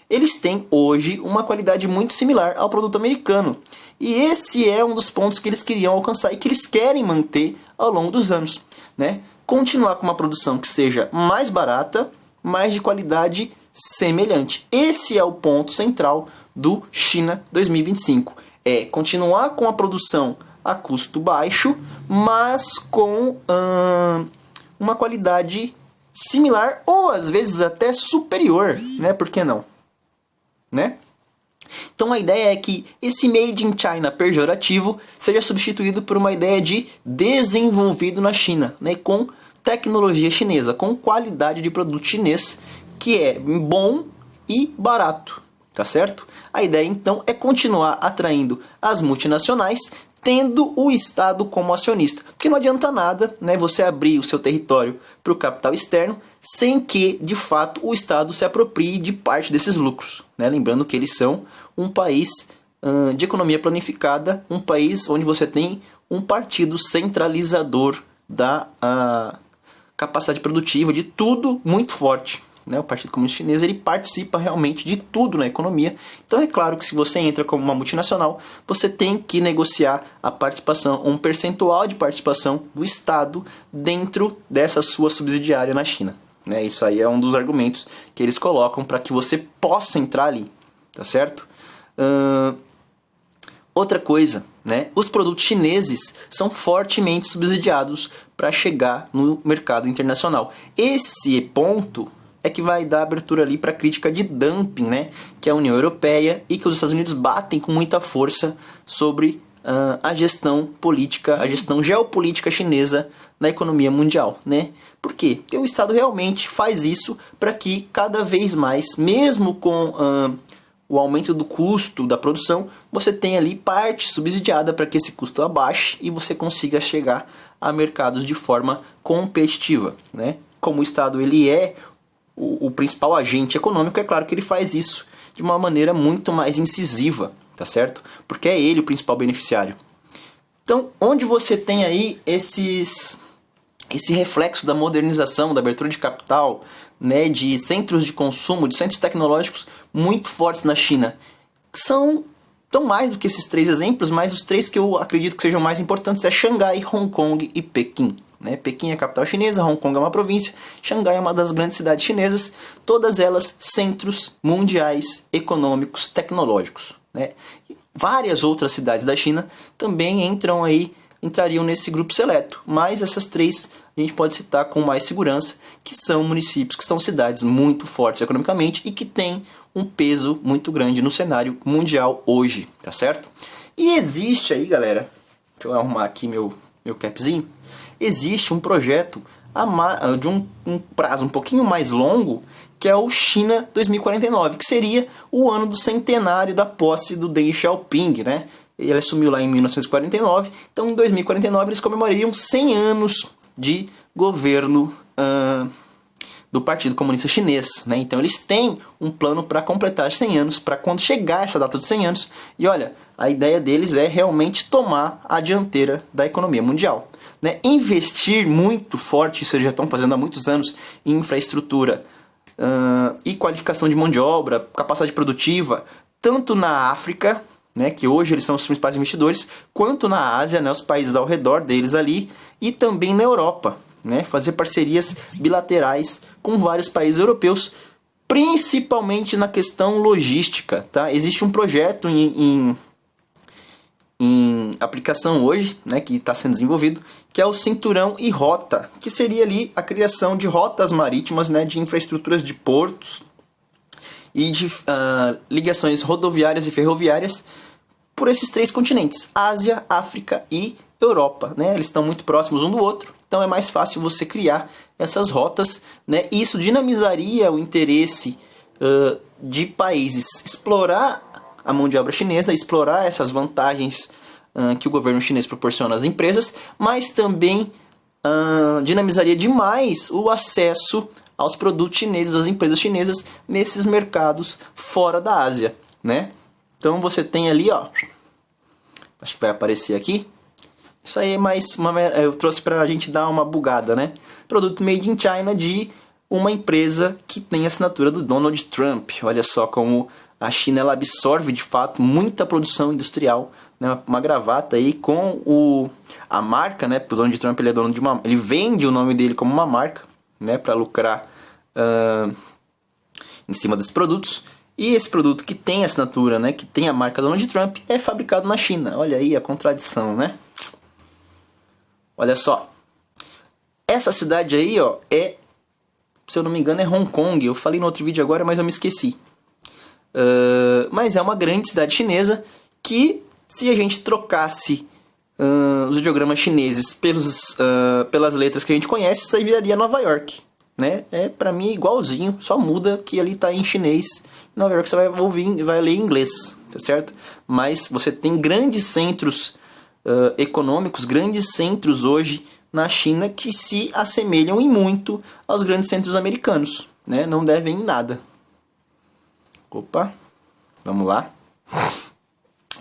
eles têm hoje uma qualidade muito similar ao produto americano. E esse é um dos pontos que eles queriam alcançar e que eles querem manter ao longo dos anos, né? Continuar com uma produção que seja mais barata, mas de qualidade semelhante. Esse é o ponto central do China 2025. É continuar com a produção a custo baixo, mas com uma qualidade similar ou às vezes até superior, né? Por que não? Né? Então a ideia é que esse Made in China pejorativo seja substituído por uma ideia de desenvolvido na China, né? Com tecnologia chinesa, com qualidade de produto chinês, que é bom e barato, tá certo? A ideia então é continuar atraindo as multinacionais, tendo o Estado como acionista. Porque não adianta nada, né, você abrir o seu território para o capital externo sem que, de fato, o Estado se aproprie de parte desses lucros, né? Lembrando que eles são um país de economia planificada, um país onde você tem um partido centralizador da capacidade produtiva, de tudo muito forte. O Partido Comunista Chinês ele participa realmente de tudo na economia. Então é claro que se você entra como uma multinacional, você tem que negociar a participação, um percentual de participação do Estado dentro dessa sua subsidiária na China. Isso aí é um dos argumentos que eles colocam para que você possa entrar ali, tá certo? Outra coisa, né? Os produtos chineses são fortemente subsidiados para chegar no mercado internacional. Esse ponto é que vai dar abertura ali para a crítica de dumping, né, que a União Europeia e que os Estados Unidos batem com muita força sobre a gestão política, a gestão geopolítica chinesa na economia mundial, né? Por quê? Porque o Estado realmente faz isso para que cada vez mais, mesmo com o aumento do custo da produção, você tem ali parte subsidiada para que esse custo abaixe e você consiga chegar a mercados de forma competitiva, né? Como o Estado ele é o principal agente econômico, é claro que ele faz isso de uma maneira muito mais incisiva, tá certo? Porque é ele o principal beneficiário. Então, onde você tem aí esse reflexo da modernização, da abertura de capital, né, de centros de consumo, de centros tecnológicos muito fortes na China, são tão mais do que esses 3 exemplos, mas os 3 que eu acredito que sejam mais importantes é Xangai, Hong Kong e Pequim. Né? Pequim é a capital chinesa, Hong Kong é uma província, Xangai é uma das grandes cidades chinesas, todas elas centros mundiais econômicos tecnológicos. Né? Várias outras cidades da China também entrariam nesse grupo seleto, mas essas 3 a gente pode citar com mais segurança, que são municípios, que são cidades muito fortes economicamente e que têm um peso muito grande no cenário mundial hoje, tá certo? E existe aí, galera, deixa eu arrumar aqui meu capzinho, existe um projeto de um prazo um pouquinho mais longo, que é o China 2049, que seria o ano do centenário da posse do Deng Xiaoping, né? Ele assumiu lá em 1949, então em 2049 eles comemorariam 100 anos de governo do Partido Comunista Chinês. Né? Então eles têm um plano para completar 100 anos, para quando chegar essa data de 100 anos, e olha, a ideia deles é realmente tomar a dianteira da economia mundial. Né? Investir muito forte, isso eles já estão fazendo há muitos anos, em infraestrutura e qualificação de mão de obra, capacidade produtiva, tanto na África, né, que hoje eles são os principais investidores, quanto na Ásia, né, os países ao redor deles ali, e também na Europa, né, fazer parcerias bilaterais com vários países europeus, principalmente na questão logística. Tá? Existe um projeto em aplicação hoje, né, que está sendo desenvolvido, que é o Cinturão e Rota, que seria ali a criação de rotas marítimas, né, de infraestruturas de portos e de ligações rodoviárias e ferroviárias por esses 3 continentes, Ásia, África e Europa. Né? Eles estão muito próximos um do outro, então é mais fácil você criar essas rotas. Né? E isso dinamizaria o interesse de países explorar a mão de obra chinesa, explorar essas vantagens que o governo chinês proporciona às empresas, mas também dinamizaria demais o acesso aos produtos chineses, às empresas chinesas, nesses mercados fora da Ásia, né? Então você tem ali, ó, acho que vai aparecer aqui, isso aí é mais, eu trouxe pra gente dar uma bugada, né? Produto made in China de uma empresa que tem a assinatura do Donald Trump. Olha só como a China ela absorve de fato muita produção industrial, né? Uma gravata aí com a marca, né? O Donald Trump ele é dono de ele vende o nome dele como uma marca, né? Para lucrar em cima desses produtos. E esse produto que tem a assinatura, né? Que tem a marca Donald Trump é fabricado na China. Olha aí a contradição, né? Olha só. Essa cidade aí, ó, se eu não me engano, é Hong Kong. Eu falei no outro vídeo agora, mas eu me esqueci. Mas é uma grande cidade chinesa que, se a gente trocasse os ideogramas chineses pelas letras que a gente conhece, isso aí viraria Nova York. Né? Pra mim é igualzinho, só muda que ali tá em chinês. Em Nova York você vai ouvir, vai ler em inglês, tá certo? Mas você tem grandes centros econômicos, grandes centros hoje na China que se assemelham em muito aos grandes centros americanos, né? Não devem em nada. Opa, vamos lá.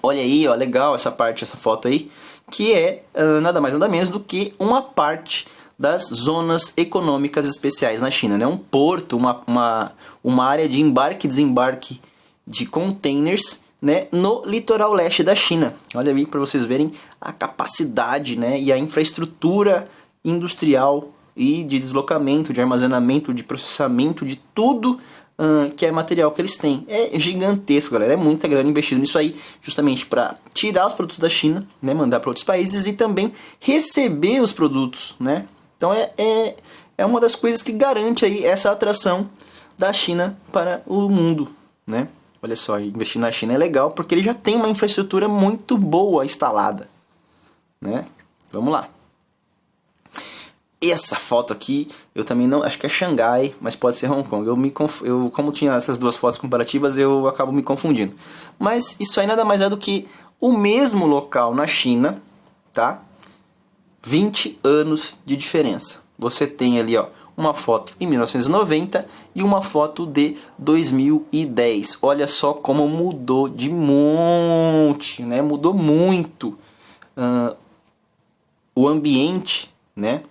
Olha aí, ó, legal essa foto aí, que é nada mais nada menos do que uma parte das zonas econômicas especiais na China, né? Um porto, uma área de embarque e desembarque de containers, né? No litoral leste da China. Olha aí para vocês verem a capacidade, né? E a infraestrutura industrial e de deslocamento, de armazenamento, de processamento, de tudo que é material que eles têm. É gigantesco, galera. É muita grana investida nisso aí, justamente para tirar os produtos da China, né? Mandar para outros países e também receber os produtos, né? Então é uma das coisas que garante aí essa atração da China para o mundo, né? Olha só, investir na China é legal porque ele já tem uma infraestrutura muito boa instalada, né? Vamos lá. Essa foto aqui, eu também não... Acho que é Xangai, mas pode ser Hong Kong. Eu, como tinha essas duas fotos comparativas, eu acabo me confundindo. Mas isso aí nada mais é do que o mesmo local na China, tá? 20 anos de diferença. Você tem ali, ó, uma foto em 1990 e uma foto de 2010. Olha só como mudou de monte, né? Mudou muito o ambiente, né?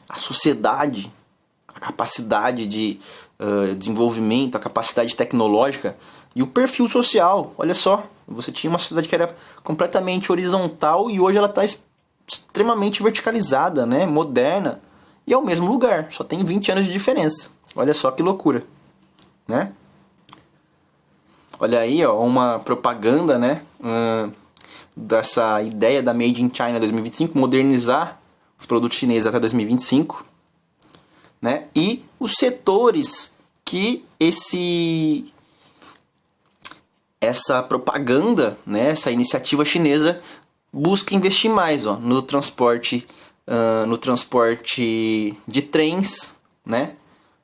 A sociedade, a capacidade de desenvolvimento, a capacidade tecnológica e o perfil social. Olha só, você tinha uma sociedade que era completamente horizontal e hoje ela está extremamente verticalizada, né? Moderna, e é o mesmo lugar, só tem 20 anos de diferença. Olha só que loucura, né? Olha aí, ó, uma propaganda, né? Dessa ideia da Made in China 2025, modernizar os produtos chineses até 2025, né? E os setores que essa propaganda, né? Essa iniciativa chinesa busca investir mais, ó, no transporte de trens, né?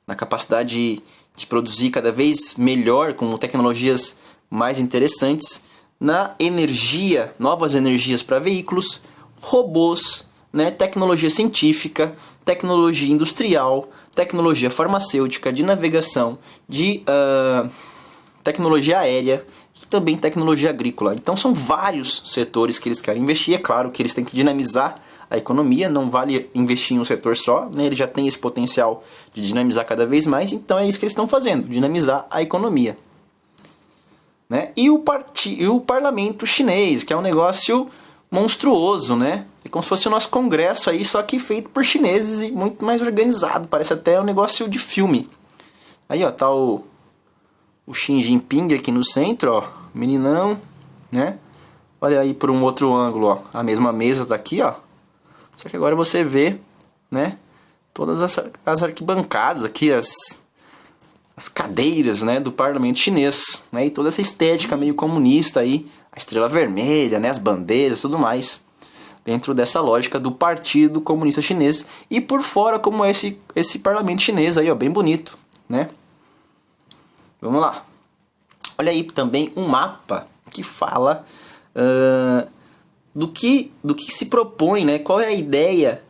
Na capacidade de produzir cada vez melhor, com tecnologias mais interessantes, na energia, novas energias para veículos, robôs, né? Tecnologia científica, tecnologia industrial, tecnologia farmacêutica, de navegação, de tecnologia aérea e também tecnologia agrícola. Então são vários setores que eles querem investir. É claro que eles têm que dinamizar a economia, não vale investir em um setor só, né? Ele já tem esse potencial de dinamizar cada vez mais, então é isso que eles estão fazendo, dinamizar a economia, né? E o parlamento chinês, que é um negócio monstruoso, né? É como se fosse o nosso congresso aí, só que feito por chineses e muito mais organizado, parece até um negócio de filme. Aí, ó, tá o Xi Jinping aqui no centro, ó, meninão, né? Olha aí por um outro ângulo, ó, a mesma mesa tá aqui, ó. Só que agora você vê, né, todas as arquibancadas aqui, as cadeiras, né, do parlamento chinês, né, e toda essa estética meio comunista aí, a estrela vermelha, né, as bandeiras, tudo mais, dentro dessa lógica do Partido Comunista Chinês. E por fora, como é esse parlamento chinês aí, ó, bem bonito, né? Vamos lá. Olha aí também um mapa que fala do que se propõe, né? Qual é a ideia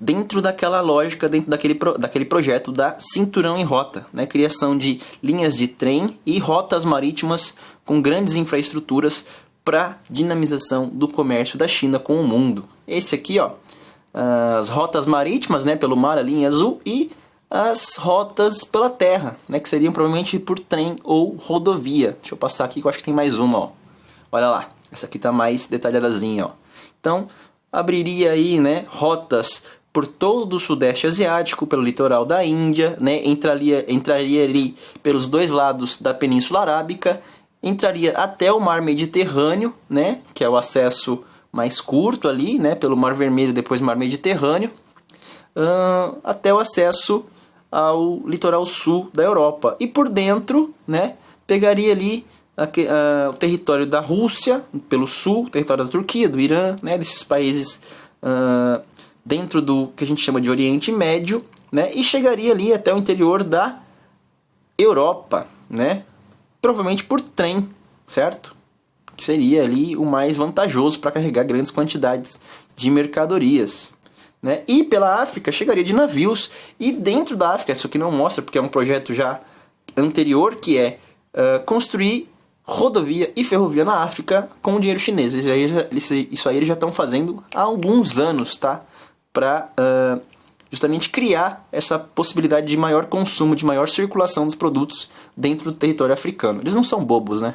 dentro daquela lógica, dentro daquele projeto da Cinturão em Rota, né? Criação de linhas de trem e rotas marítimas com grandes infraestruturas para dinamização do comércio da China com o mundo. Esse aqui, ó, as rotas marítimas, né, pelo mar ali em azul, e as rotas pela terra, né, que seriam provavelmente por trem ou rodovia. Deixa eu passar aqui que eu acho que tem mais uma, ó. Olha lá, essa aqui tá mais detalhadazinha, ó. Então, abriria aí, né, rotas por todo o Sudeste Asiático, pelo litoral da Índia, né, entraria ali pelos dois lados da Península Arábica, entraria até o Mar Mediterrâneo, né, que é o acesso mais curto ali, né, pelo Mar Vermelho, depois Mar Mediterrâneo, até o acesso ao litoral sul da Europa. E por dentro, né, pegaria ali o território da Rússia, pelo sul, o território da Turquia, do Irã, né, desses países dentro do que a gente chama de Oriente Médio, né, e chegaria ali até o interior da Europa, né, provavelmente por trem, certo? Que seria ali o mais vantajoso para carregar grandes quantidades de mercadorias, né? E pela África chegaria de navios, e dentro da África, isso aqui não mostra porque é um projeto já anterior, que é construir rodovia e ferrovia na África com dinheiro chinês. Isso aí eles já estão fazendo há alguns anos, tá? Para justamente criar essa possibilidade de maior consumo, de maior circulação dos produtos dentro do território africano. Eles não são bobos, né?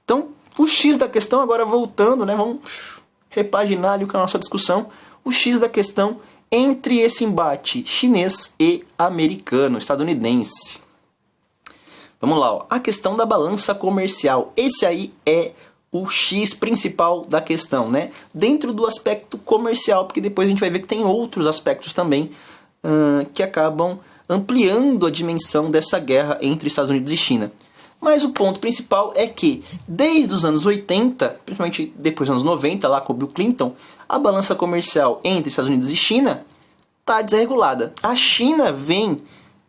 Então, o X da questão, agora voltando, né? Vamos repaginar ali com a nossa discussão. O X da questão entre esse embate chinês e americano, estadunidense. Vamos lá, ó. A questão da balança comercial. Esse aí é o X principal da questão, né? Dentro do aspecto comercial, porque depois a gente vai ver que tem outros aspectos também que acabam ampliando a dimensão dessa guerra entre Estados Unidos e China. Mas o ponto principal é que, desde os anos 80, principalmente depois dos anos 90, lá com o Bill Clinton, a balança comercial entre Estados Unidos e China está desregulada. A China vem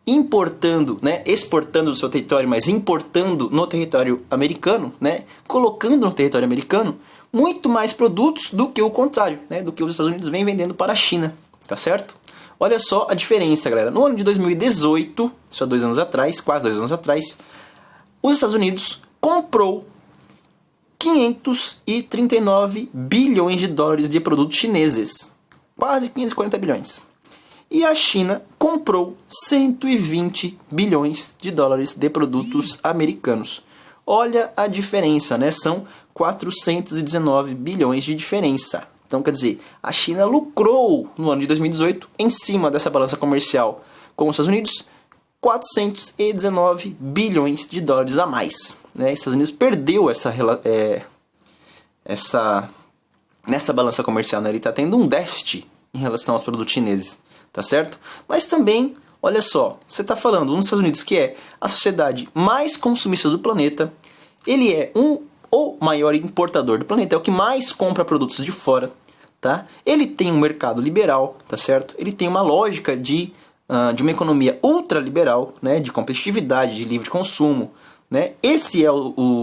importando, né, exportando do seu território, mas importando no território americano, né, colocando no território americano muito mais produtos do que o contrário, né, do que os Estados Unidos vem vendendo para a China, tá certo? Olha só a diferença, galera. No ano de 2018, só 2 anos atrás, quase 2 anos atrás, os Estados Unidos comprou 539 bilhões de dólares de produtos chineses, quase 540 bilhões. E a China comprou 120 bilhões de dólares de produtos americanos. Olha a diferença, né? São 419 bilhões de diferença. Então, quer dizer, a China lucrou no ano de 2018, em cima dessa balança comercial com os Estados Unidos, 419 bilhões de dólares a mais. Né? Os Estados Unidos perdeu nessa balança comercial, né? Ele está tendo um déficit em relação aos produtos chineses, tá certo? Mas também, olha só, você está falando dos Estados Unidos, que é a sociedade mais consumista do planeta, ele é o maior importador do planeta, é o que mais compra produtos de fora, tá? Ele tem um mercado liberal, tá certo? Ele tem uma lógica de uma economia ultraliberal, né? De competitividade, de livre consumo, né? Esse é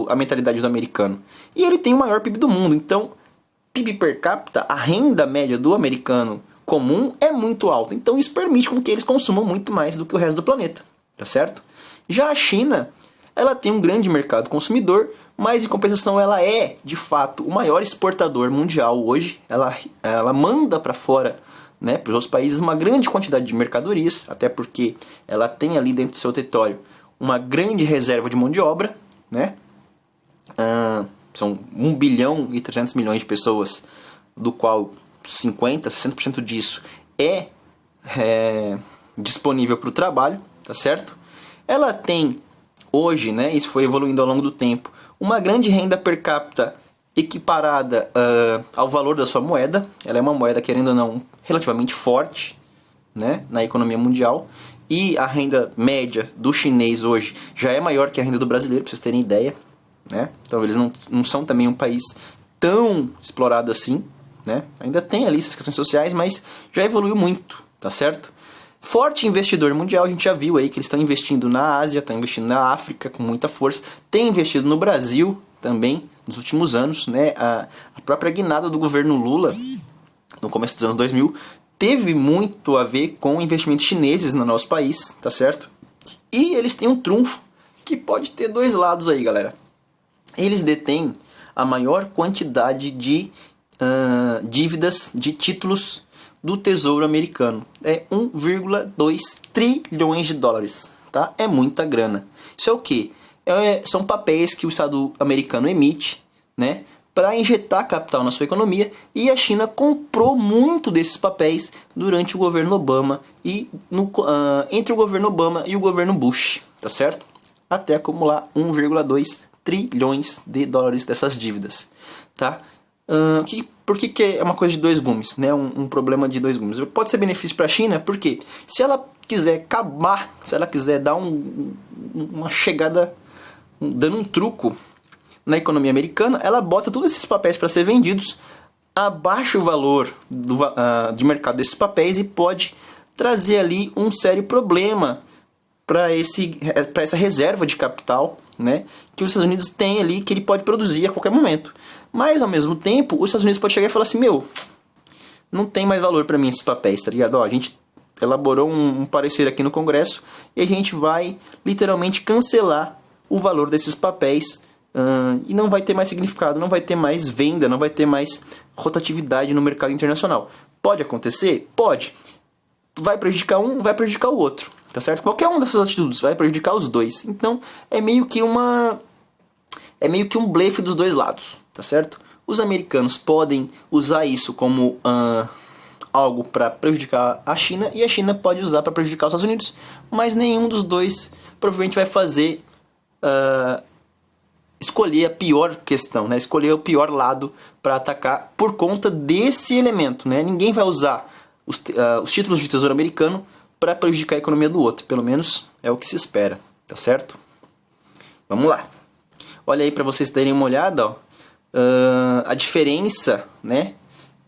a mentalidade do americano. E ele tem o maior PIB do mundo, então PIB per capita, a renda média do americano comum é muito alta. Então isso permite com que eles consumam muito mais do que o resto do planeta, tá certo? Já a China, ela tem um grande mercado consumidor, mas em compensação ela é, de fato, o maior exportador mundial hoje. Ela manda para fora, né, para os outros países, uma grande quantidade de mercadorias, até porque ela tem ali dentro do seu território uma grande reserva de mão de obra, né? São 1 bilhão e 300 milhões de pessoas, do qual 50%, 60% disso é disponível para o trabalho, tá certo? Ela tem hoje, né, isso foi evoluindo ao longo do tempo, uma grande renda per capita equiparada ao valor da sua moeda. Ela é uma moeda, querendo ou não, relativamente forte, né, na economia mundial. E a renda média do chinês hoje já é maior que a renda do brasileiro, para vocês terem ideia, né? Então eles não são também um país tão explorado assim, né? Ainda tem ali essas questões sociais, mas já evoluiu muito, tá certo? Forte investidor mundial, a gente já viu aí que eles estão investindo na Ásia, estão investindo na África com muita força, tem investido no Brasil também nos últimos anos, né? A própria guinada do governo Lula, no começo dos anos 2000, teve muito a ver com investimentos chineses no nosso país, tá certo? E eles têm um trunfo que pode ter dois lados aí, galera. Eles detêm a maior quantidade de dívidas, de títulos do Tesouro Americano. É 1,2 trilhões de dólares, tá? É muita grana. Isso é o quê? São papéis que o Estado americano emite, né, para injetar capital na sua economia, e a China comprou muito desses papéis durante o governo Obama e entre o governo Obama e o governo Bush, tá certo? Até acumular 1,2 trilhões de dólares dessas dívidas, tá? Por que é uma coisa de dois gumes, né? Um problema de dois gumes. Pode ser benefício para a China, porque se ela quiser acabar, se ela quiser dar uma chegada, dando um truco na economia americana, ela bota todos esses papéis para ser vendidos, abaixa o valor de mercado desses papéis e pode trazer ali um sério problema para essa reserva de capital, né, que os Estados Unidos têm ali, que ele pode produzir a qualquer momento. Mas ao mesmo tempo, os Estados Unidos pode chegar e falar assim: não tem mais valor para mim esses papéis, tá ligado? A gente elaborou um parecer aqui no Congresso e a gente vai literalmente cancelar o valor desses papéis. E não vai ter mais significado, não vai ter mais venda, não vai ter mais rotatividade no mercado internacional. Pode acontecer? Pode. Vai prejudicar um, vai prejudicar o outro, tá certo? Qualquer uma dessas atitudes vai prejudicar os dois. Então é meio que um blefe dos dois lados, tá certo? Os americanos podem usar isso como algo para prejudicar a China, e a China pode usar para prejudicar os Estados Unidos, mas nenhum dos dois provavelmente vai fazer escolher a pior questão, né? Escolher o pior lado para atacar por conta desse elemento, né? Ninguém vai usar os títulos de tesouro americano para prejudicar a economia do outro, pelo menos é o que se espera, tá certo? Vamos lá. Olha aí para vocês terem uma olhada, ó, a diferença, né,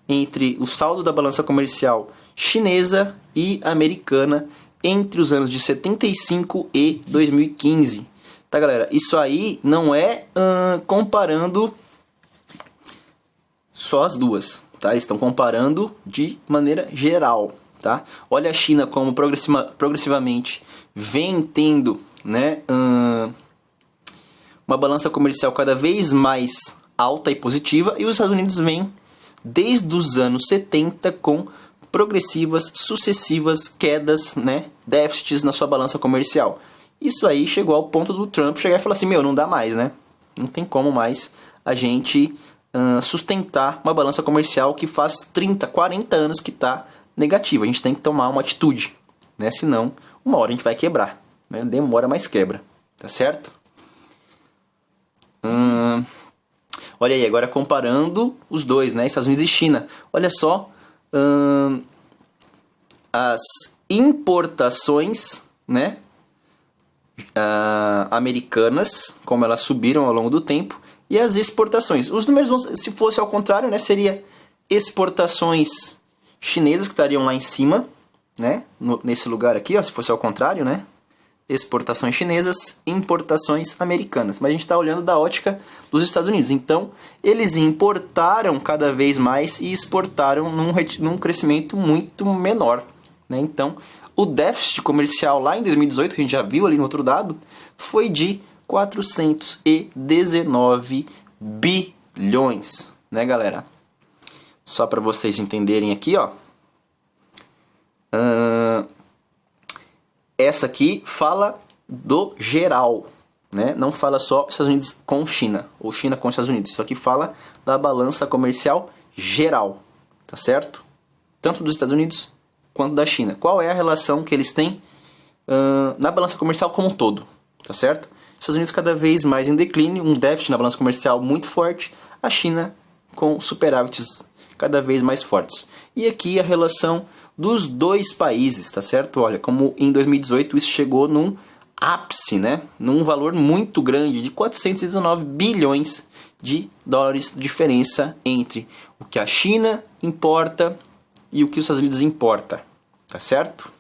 entre o saldo da balança comercial chinesa e americana entre os anos de 75 e 2015. Tá, galera? Isso aí não é comparando só as duas, tá? Eles estão comparando de maneira geral, tá? Olha a China como progressivamente vem tendo, né, uma balança comercial cada vez mais alta e positiva, e os Estados Unidos vêm desde os anos 70 com progressivas, sucessivas quedas, né, déficits na sua balança comercial. Isso aí chegou ao ponto do Trump chegar e falar assim, meu, não dá mais, né? Não tem como mais a gente sustentar uma balança comercial que faz 30, 40 anos que está negativa. A gente tem que tomar uma atitude, né? Senão, uma hora a gente vai quebrar, né? Demora, mas quebra, tá certo? Olha aí, agora comparando os dois, né? Estados Unidos e China. Olha só, as importações, né, americanas, como elas subiram ao longo do tempo, e as exportações. Os números, se fosse ao contrário, né, seria exportações chinesas que estariam lá em cima, né, nesse lugar aqui, ó, se fosse ao contrário, né, exportações chinesas, importações americanas. Mas a gente está olhando da ótica dos Estados Unidos. Então, eles importaram cada vez mais e exportaram num crescimento muito menor, né? Então, o déficit comercial lá em 2018, que a gente já viu ali no outro dado, foi de 419 bilhões, né, galera? Só para vocês entenderem aqui, ó. Essa aqui fala do geral, né? Não fala só Estados Unidos com China, ou China com Estados Unidos. Isso aqui fala da balança comercial geral, tá certo? Tanto dos Estados Unidos quanto da China. Qual é a relação que eles têm na balança comercial como um todo, tá certo? Estados Unidos cada vez mais em declínio, um déficit na balança comercial muito forte, a China com superávites cada vez mais fortes. E aqui a relação dos dois países, tá certo? Olha, como em 2018 isso chegou num ápice, né? Num valor muito grande de 419 bilhões de dólares de diferença entre o que a China importa e o que os Estados Unidos importa, tá certo?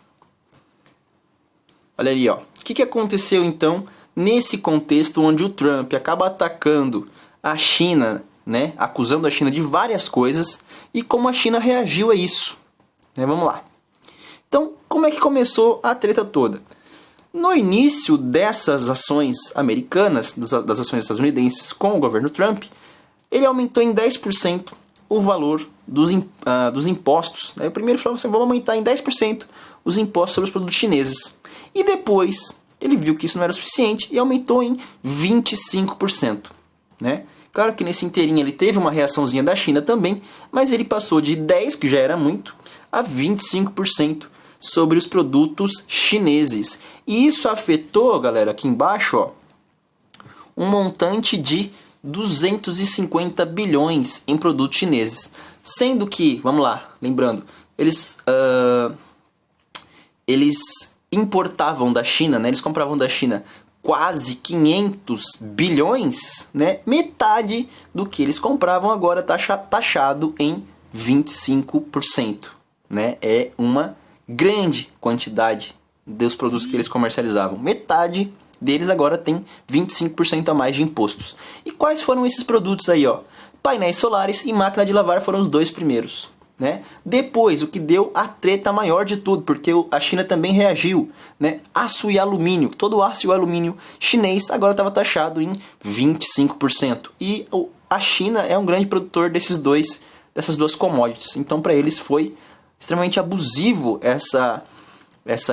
Olha ali, ó. O que aconteceu então nesse contexto onde o Trump acaba atacando a China, né? Acusando a China de várias coisas, e como a China reagiu a isso, né? Vamos lá. Então, como é que começou a treta toda? No início dessas ações americanas, das ações estadunidenses com o governo Trump, ele aumentou em 10% o valor dos impostos. Aí o primeiro falou assim, vamos aumentar em 10% os impostos sobre os produtos chineses. E depois ele viu que isso não era suficiente e aumentou em 25%. Né? Claro que nesse inteirinho ele teve uma reaçãozinha da China também, mas ele passou de 10%, que já era muito, a 25% sobre os produtos chineses. E isso afetou, galera, aqui embaixo, ó, um montante de 250 bilhões em produtos chineses. Sendo que, vamos lá, lembrando, eles importavam da China, né? Eles compravam da China quase 500 bilhões, né? Metade do que eles compravam agora taxado em 25%, né? É uma grande quantidade dos produtos que eles comercializavam. Metade deles agora tem 25% a mais de impostos. E quais foram esses produtos aí, ó? Painéis solares e máquina de lavar foram os dois primeiros, né? Depois, o que deu a treta maior de tudo, porque a China também reagiu, né? Aço e alumínio, todo o aço e o alumínio chinês agora estava taxado em 25%. E a China é um grande produtor dessas duas commodities. Então, para eles foi extremamente abusivo essa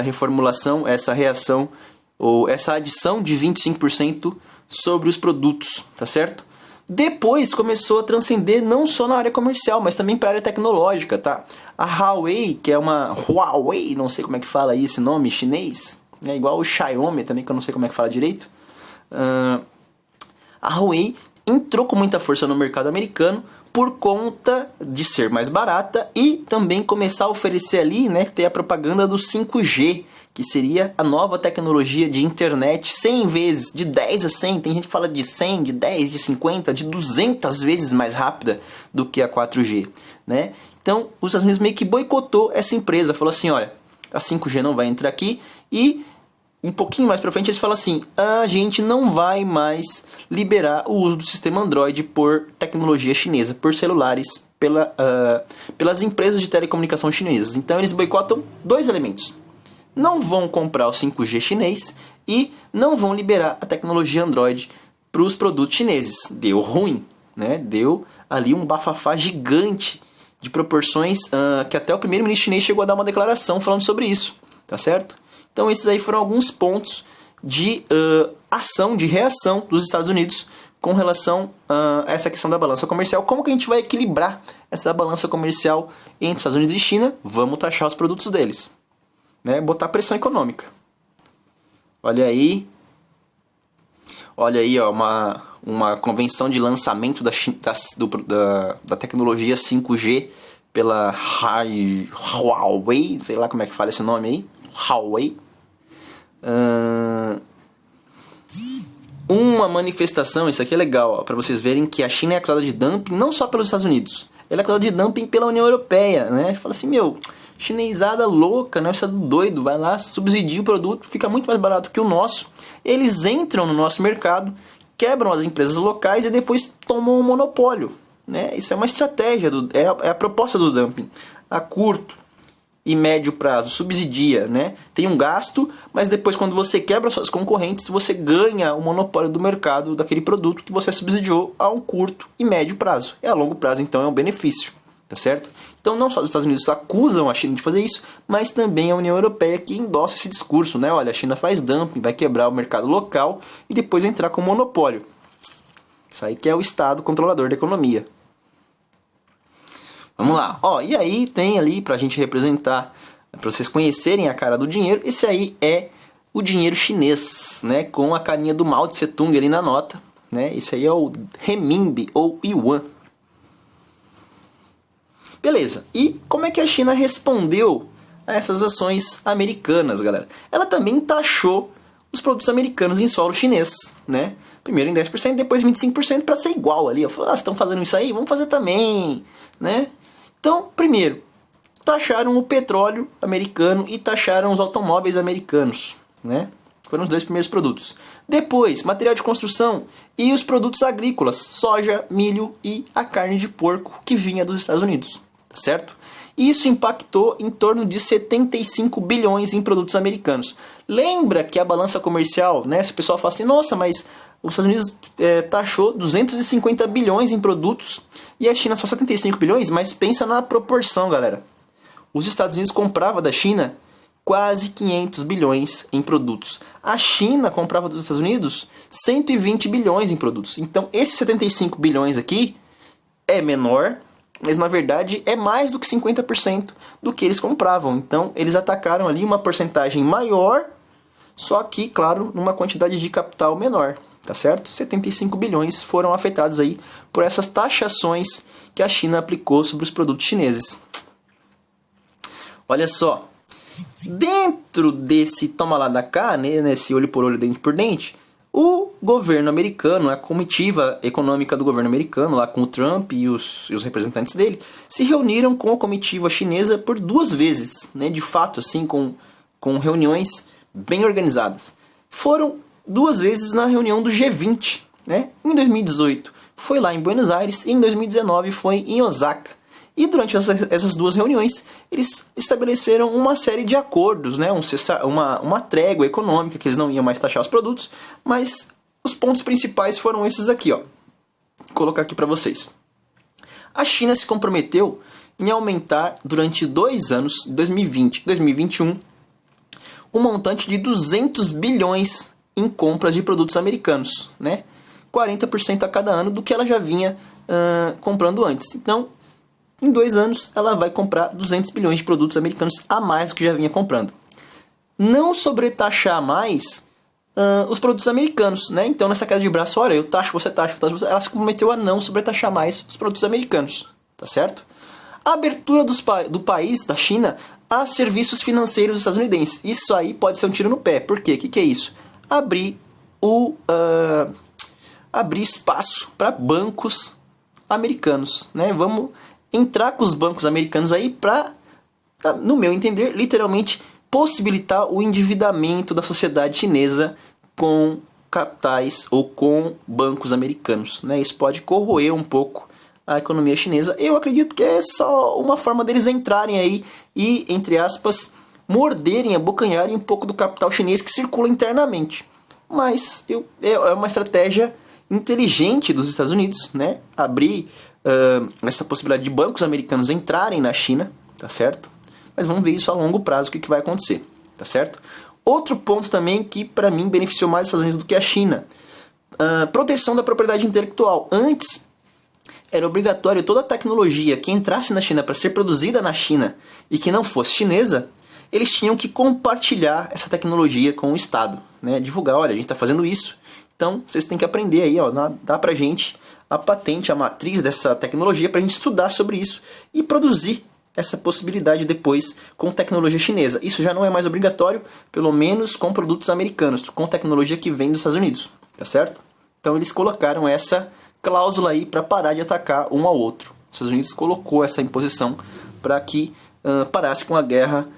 reformulação, essa reação, ou essa adição de 25% sobre os produtos, tá certo? Depois começou a transcender não só na área comercial, mas também para a área tecnológica, tá? A Huawei, que é uma Huawei, não sei como é que fala aí esse nome chinês, né? Igual o Xiaomi também, que eu não sei como é que fala direito. A Huawei entrou com muita força no mercado americano por conta de ser mais barata e também começar a oferecer ali, né, ter a propaganda do 5G, que seria a nova tecnologia de internet 100 vezes, de 10 a 100, tem gente que fala de 100, de 10, de 50, de 200 vezes mais rápida do que a 4G, né? Então, os Estados Unidos meio que boicotou essa empresa, falou assim, olha, a 5G não vai entrar aqui e um pouquinho mais para frente eles falam assim, a gente não vai mais liberar o uso do sistema Android por tecnologia chinesa, por celulares, pelas empresas de telecomunicação chinesas. Então eles boicotam dois elementos. Não vão comprar o 5G chinês e não vão liberar a tecnologia Android para os produtos chineses. Deu ruim, né? Deu ali um bafafá gigante de proporções que até o primeiro-ministro chinês chegou a dar uma declaração falando sobre isso, tá certo? Então esses aí foram alguns pontos de ação, de reação dos Estados Unidos com relação a essa questão da balança comercial. Como que a gente vai equilibrar essa balança comercial entre Estados Unidos e China? Vamos taxar os produtos deles, né? Botar pressão econômica. Olha aí, ó, uma convenção de lançamento da tecnologia 5G pela Huawei, sei lá como é que fala esse nome aí, Huawei. Uma manifestação, isso aqui é legal, para vocês verem que a China é acusada de dumping não só pelos Estados Unidos, ela é acusada de dumping pela União Europeia, né? Fala assim, meu, chinesada louca, né? Você é doido, vai lá, subsidia o produto, fica muito mais barato que o nosso. Eles entram no nosso mercado, quebram as empresas locais e depois tomam um monopólio, né? Isso é uma estratégia, é a proposta do dumping. A curto e médio prazo, subsidia, né? Tem um gasto, mas depois quando você quebra suas concorrentes, você ganha o monopólio do mercado daquele produto que você subsidiou a um curto e médio prazo. E a longo prazo, então, é um benefício, tá certo? Então não só os Estados Unidos acusam a China de fazer isso, mas também a União Europeia que endossa esse discurso, né? Olha, a China faz dumping, vai quebrar o mercado local e depois entrar com monopólio. Isso aí que é o Estado controlador da economia. Vamos lá. Ó, e aí tem ali pra gente representar, pra vocês conhecerem a cara do dinheiro, esse aí é o dinheiro chinês, né? Com a carinha do Mao Tse Tung ali na nota, né? Esse aí é o renminbi ou yuan. Beleza, e como é que a China respondeu a essas ações americanas, galera? Ela também taxou os produtos americanos em solo chinês, né? Primeiro em 10%, depois 25% para ser igual ali. Eu falei, vocês estão fazendo isso aí? Vamos fazer também, né? Então, primeiro, taxaram o petróleo americano e taxaram os automóveis americanos, né? Foram os dois primeiros produtos. Depois, material de construção e os produtos agrícolas, soja, milho e a carne de porco que vinha dos Estados Unidos. Certo? Isso impactou em torno de 75 bilhões em produtos americanos. Lembra que a balança comercial, né? Se o pessoal fala assim, nossa, mas os Estados Unidos taxou 250 bilhões em produtos e a China só 75 bilhões, mas pensa na proporção, galera. Os Estados Unidos compravam da China quase 500 bilhões em produtos. A China comprava dos Estados Unidos 120 bilhões em produtos. Então, esses 75 bilhões aqui é menor, mas na verdade é mais do que 50% do que eles compravam. Então eles atacaram ali uma porcentagem maior, só que, claro, numa quantidade de capital menor, tá certo? 75 bilhões foram afetados aí por essas taxações que a China aplicou sobre os produtos chineses. Olha só, dentro desse toma lá da cá, né, nesse olho por olho, dente por dente, o governo americano, a comitiva econômica do governo americano, lá com o Trump e os representantes dele, se reuniram com a comitiva chinesa por 2 vezes, né, de fato, assim, com reuniões bem organizadas. Foram 2 vezes na reunião do G20, né? Em 2018 foi lá em Buenos Aires e em 2019 foi em Osaka. E durante essas 2 reuniões, eles estabeleceram uma série de acordos, né? uma trégua econômica, que eles não iam mais taxar os produtos, mas os pontos principais foram esses aqui, ó. Vou colocar aqui para vocês. A China se comprometeu em aumentar durante 2 anos, 2020 e 2021, um montante de 200 bilhões em compras de produtos americanos, né? 40% a cada ano do que ela já vinha comprando antes. Então, em 2 anos, ela vai comprar 200 bilhões de produtos americanos a mais do que já vinha comprando. Não sobretaxar mais os produtos americanos, né? Então, nessa queda de braço, olha, eu taxo, você taxa, ela se comprometeu a não sobretaxar mais os produtos americanos, tá certo? A abertura do país, da China, a serviços financeiros estadunidenses. Isso aí pode ser um tiro no pé. Por quê? O que é isso? Abrir espaço para bancos americanos, né? Vamos entrar com os bancos americanos aí para, no meu entender, literalmente possibilitar o endividamento da sociedade chinesa com capitais ou com bancos americanos, né? Isso pode corroer um pouco a economia chinesa. Eu acredito que é só uma forma deles entrarem aí e, entre aspas, morderem, abocanharem um pouco do capital chinês que circula internamente. Mas é uma estratégia inteligente dos Estados Unidos, né? Abrir essa possibilidade de bancos americanos entrarem na China, tá certo? Mas vamos ver isso a longo prazo, o que vai acontecer, tá certo? Outro ponto também que, para mim, beneficiou mais os Estados Unidos do que a China. Proteção da propriedade intelectual. Antes, era obrigatório toda a tecnologia que entrasse na China para ser produzida na China e que não fosse chinesa, eles tinham que compartilhar essa tecnologia com o Estado, né? Divulgar, olha, a gente está fazendo isso, então vocês têm que aprender aí, ó, dá pra gente a patente, a matriz dessa tecnologia para a gente estudar sobre isso e produzir essa possibilidade depois com tecnologia chinesa. Isso já não é mais obrigatório, pelo menos com produtos americanos, com tecnologia que vem dos Estados Unidos, tá certo? Então eles colocaram essa cláusula aí para parar de atacar um ao outro. Os Estados Unidos colocou essa imposição para que parasse com a guerra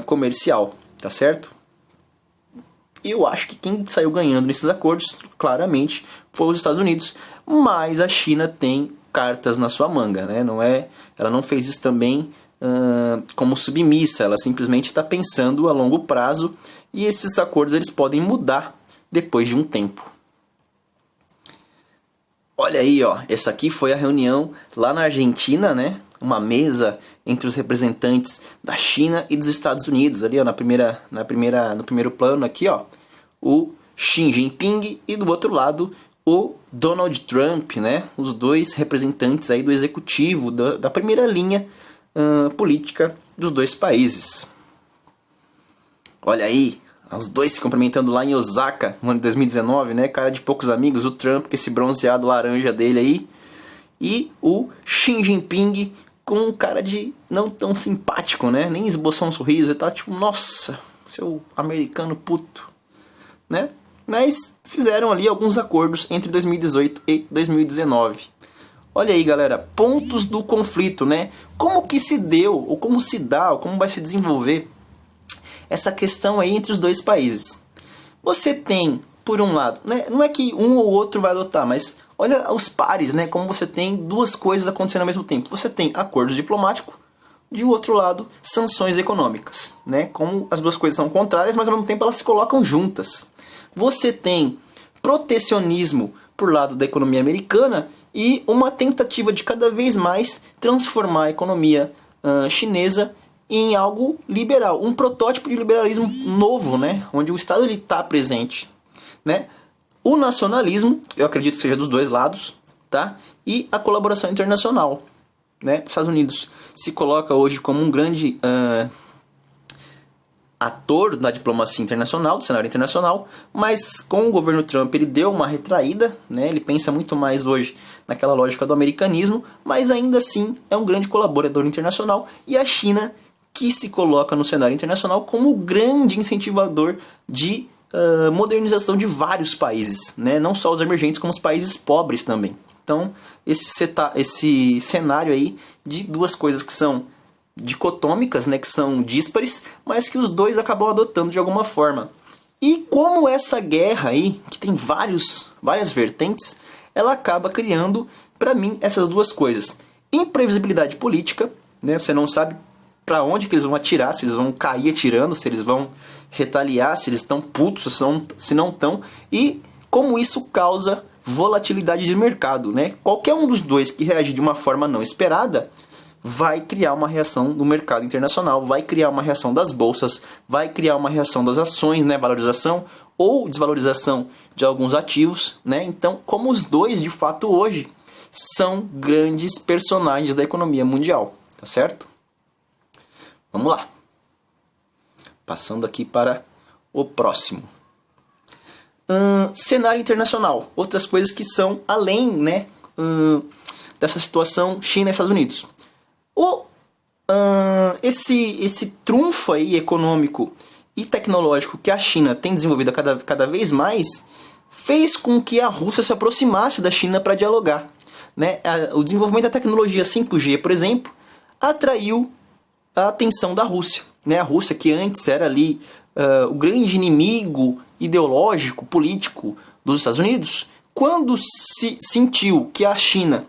comercial, tá certo? Eu acho que quem saiu ganhando nesses acordos, claramente, foi os Estados Unidos, mas a China tem cartas na sua manga, né? Ela não fez isso também como submissa, ela simplesmente está pensando a longo prazo e esses acordos eles podem mudar depois de um tempo. Olha aí, ó, essa aqui foi a reunião lá na Argentina, né? Uma mesa entre os representantes da China e dos Estados Unidos, ali, ó, no primeiro plano aqui, ó, o Xi Jinping e do outro lado o Donald Trump, né? Os dois representantes aí do executivo, da primeira linha política dos dois países. Olha aí, os dois se cumprimentando lá em Osaka, no ano de 2019, né? Cara de poucos amigos, o Trump com esse bronzeado laranja dele aí. E o Xi Jinping com um cara de não tão simpático, né? Nem esboçou um sorriso, ele tá tipo, nossa, seu americano puto, né? Mas fizeram ali alguns acordos entre 2018 e 2019. Olha aí, galera, pontos do conflito, né? Como que se deu, ou como se dá, ou como vai se desenvolver essa questão aí entre os dois países. Você tem, por um lado, né, não é que um ou outro vai adotar, mas olha os pares, né, como você tem duas coisas acontecendo ao mesmo tempo. Você tem acordo diplomático, de outro lado, sanções econômicas, né, como as duas coisas são contrárias, mas ao mesmo tempo elas se colocam juntas. Você tem protecionismo por lado da economia americana e uma tentativa de cada vez mais transformar a economia chinesa em algo liberal, um protótipo de liberalismo novo, né? Onde o Estado está presente, né? O nacionalismo, eu acredito que seja dos dois lados, tá? E a colaboração internacional, né? Os Estados Unidos se coloca hoje como um grande ator da diplomacia internacional, do cenário internacional, mas com o governo Trump ele deu uma retraída, né? Ele pensa muito mais hoje naquela lógica do americanismo, mas ainda assim é um grande colaborador internacional, e a China que se coloca no cenário internacional como o grande incentivador de modernização de vários países, né? Não só os emergentes, como os países pobres também. Então, esse cenário aí de duas coisas que são dicotômicas, né? Que são díspares, mas que os dois acabam adotando de alguma forma. E como essa guerra aí, que tem várias vertentes, ela acaba criando, para mim, essas duas coisas. Imprevisibilidade política, né? Você não sabe para onde que eles vão atirar, se eles vão cair atirando, se eles vão retaliar, se eles estão putos, se não estão, e como isso causa volatilidade de mercado, né? Qualquer um dos dois que reagir de uma forma não esperada vai criar uma reação no mercado internacional, vai criar uma reação das bolsas, vai criar uma reação das ações, né? Valorização ou desvalorização de alguns ativos, né? Então, como os dois, de fato, hoje, são grandes personagens da economia mundial, tá certo? Vamos lá. Passando aqui para o próximo. Cenário internacional, outras coisas que são além, né, dessa situação China e Estados Unidos. Esse trunfo aí econômico e tecnológico que a China tem desenvolvido cada vez mais fez com que a Rússia se aproximasse da China para dialogar, né? O desenvolvimento da tecnologia 5G, por exemplo, atraiu a atenção da Rússia, né? A Rússia, que antes era ali o grande inimigo ideológico, político dos Estados Unidos, quando se sentiu que a China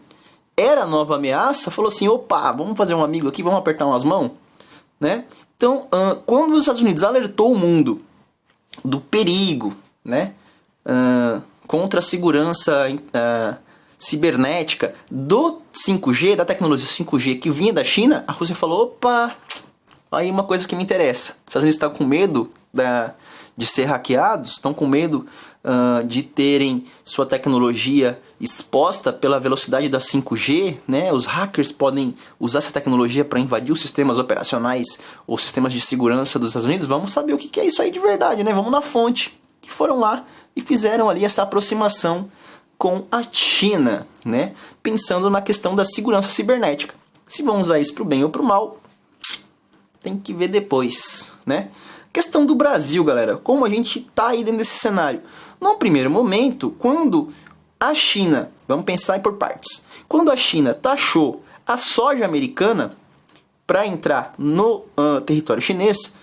era a nova ameaça, falou assim, opa, vamos fazer um amigo aqui, vamos apertar umas mãos, né? Então, quando os Estados Unidos alertou o mundo do perigo, né, contra a segurança cibernética do 5G, da tecnologia 5G que vinha da China, a Rússia falou, opa, aí uma coisa que me interessa. Os Estados Unidos estão com medo de ser hackeados, estão com medo de terem sua tecnologia exposta pela velocidade da 5G, né? Os hackers podem usar essa tecnologia para invadir os sistemas operacionais ou sistemas de segurança dos Estados Unidos. Vamos saber o que é isso aí de verdade, né? Vamos na fonte. E foram lá e fizeram ali essa aproximação com a China, né? Pensando na questão da segurança cibernética. Se vão usar isso para o bem ou para o mal, tem que ver depois, né? Questão do Brasil, galera. Como a gente está aí dentro desse cenário? Num primeiro momento, quando a China, vamos pensar por partes, quando a China taxou a soja americana para entrar no território chinês,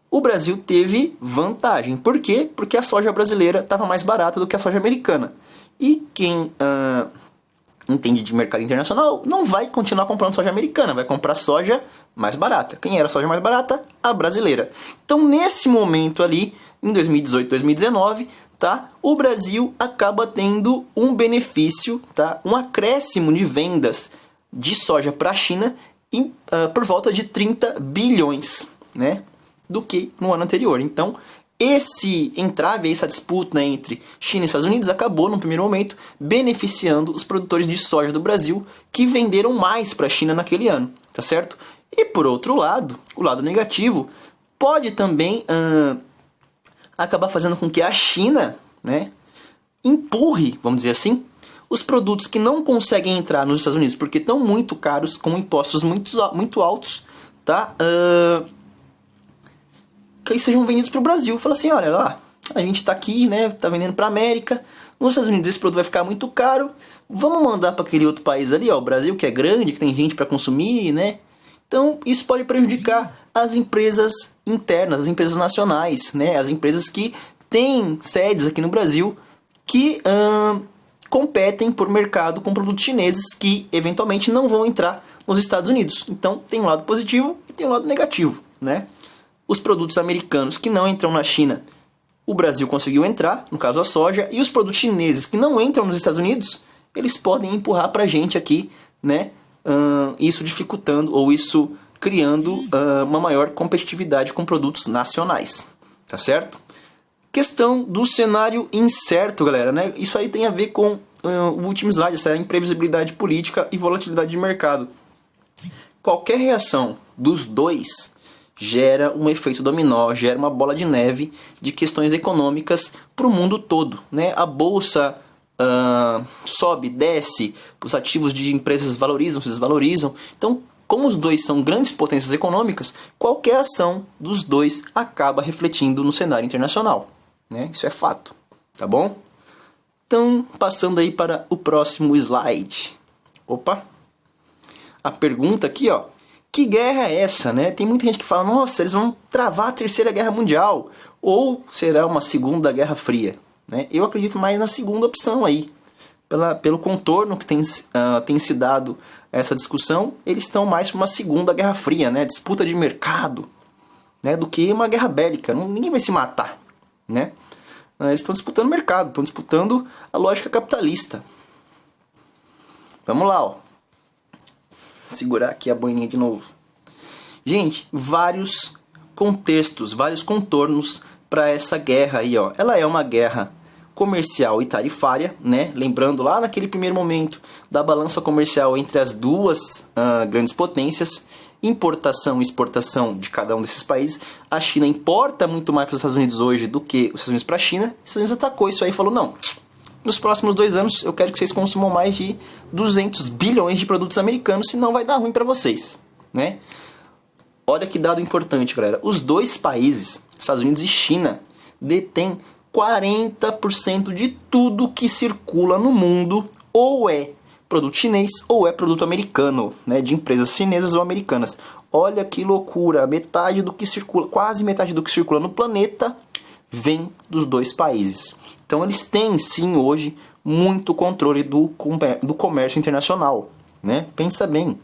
o Brasil teve vantagem. Por quê? Porque a soja brasileira estava mais barata do que a soja americana. E quem entende de mercado internacional não vai continuar comprando soja americana, vai comprar soja mais barata. Quem era a soja mais barata? A brasileira. Então, nesse momento ali, em 2018, 2019, tá? O Brasil acaba tendo um benefício, tá? Um acréscimo de vendas de soja para a China por volta de 30 bilhões, né? Do que no ano anterior. Então, esse entrave, essa disputa entre China e Estados Unidos acabou, no primeiro momento, beneficiando os produtores de soja do Brasil, que venderam mais para a China naquele ano, tá certo? E por outro lado, o lado negativo, pode também acabar fazendo com que a China, né, empurre, vamos dizer assim, os produtos que não conseguem entrar nos Estados Unidos, porque estão muito caros, com impostos muito altos, tá? Que sejam vendidos para o Brasil. Fala assim, olha lá, a gente está aqui, né, tá vendendo para a América, nos Estados Unidos esse produto vai ficar muito caro, vamos mandar para aquele outro país ali, ó, o Brasil, que é grande, que tem gente para consumir, né? Então isso pode prejudicar as empresas internas, as empresas nacionais, né, as empresas que têm sedes aqui no Brasil, que competem por mercado com produtos chineses que eventualmente não vão entrar nos Estados Unidos. Então tem um lado positivo e tem um lado negativo, né? Os produtos americanos que não entram na China, o Brasil conseguiu entrar, no caso a soja, e os produtos chineses que não entram nos Estados Unidos, eles podem empurrar para a gente aqui, né? Isso dificultando ou isso criando uma maior competitividade com produtos nacionais, tá certo? Questão do cenário incerto, galera, né? Isso aí tem a ver com o último slide, essa imprevisibilidade política e volatilidade de mercado. Qualquer reação dos dois gera um efeito dominó, gera uma bola de neve de questões econômicas para o mundo todo, né? A bolsa sobe, desce, os ativos de empresas valorizam, se desvalorizam. Então, como os dois são grandes potências econômicas, qualquer ação dos dois acaba refletindo no cenário internacional, né? Isso é fato, tá bom? Então, passando aí para o próximo slide. Opa! A pergunta aqui, ó. Que guerra é essa, né? Tem muita gente que fala, nossa, eles vão travar a Terceira Guerra Mundial. Ou será uma Segunda Guerra Fria, né? Eu acredito mais na segunda opção aí. Pelo contorno que tem se dado essa discussão, eles estão mais para uma Segunda Guerra Fria, né? Disputa de mercado, né? Do que uma guerra bélica. Ninguém vai se matar, né? Eles estão disputando mercado, estão disputando a lógica capitalista. Vamos lá, ó. Segurar aqui a boininha de novo. Gente, vários contextos, vários contornos para essa guerra aí, ó. Ela é uma guerra comercial e tarifária, né? Lembrando lá naquele primeiro momento da balança comercial entre as duas grandes potências, importação e exportação de cada um desses países. A China importa muito mais para os Estados Unidos hoje do que os Estados Unidos para a China. Os Estados Unidos atacou isso aí e falou, não, nos próximos 2 anos eu quero que vocês consumam mais de 200 bilhões de produtos americanos, senão vai dar ruim para vocês, né? Olha que dado importante, galera. Os dois países, Estados Unidos e China, detêm 40% de tudo que circula no mundo, ou é produto chinês ou é produto americano, né, de empresas chinesas ou americanas. Olha que loucura, metade do que circula, quase metade do que circula no planeta vem dos dois países. Então eles têm sim hoje muito controle do comércio internacional, né? Pensa bem.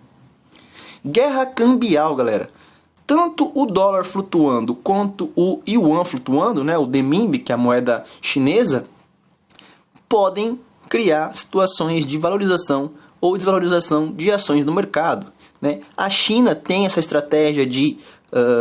Guerra cambial, galera. Tanto o dólar flutuando quanto o yuan flutuando, né, o renminbi, que é a moeda chinesa, podem criar situações de valorização ou desvalorização de ações no mercado, né? A China tem essa estratégia de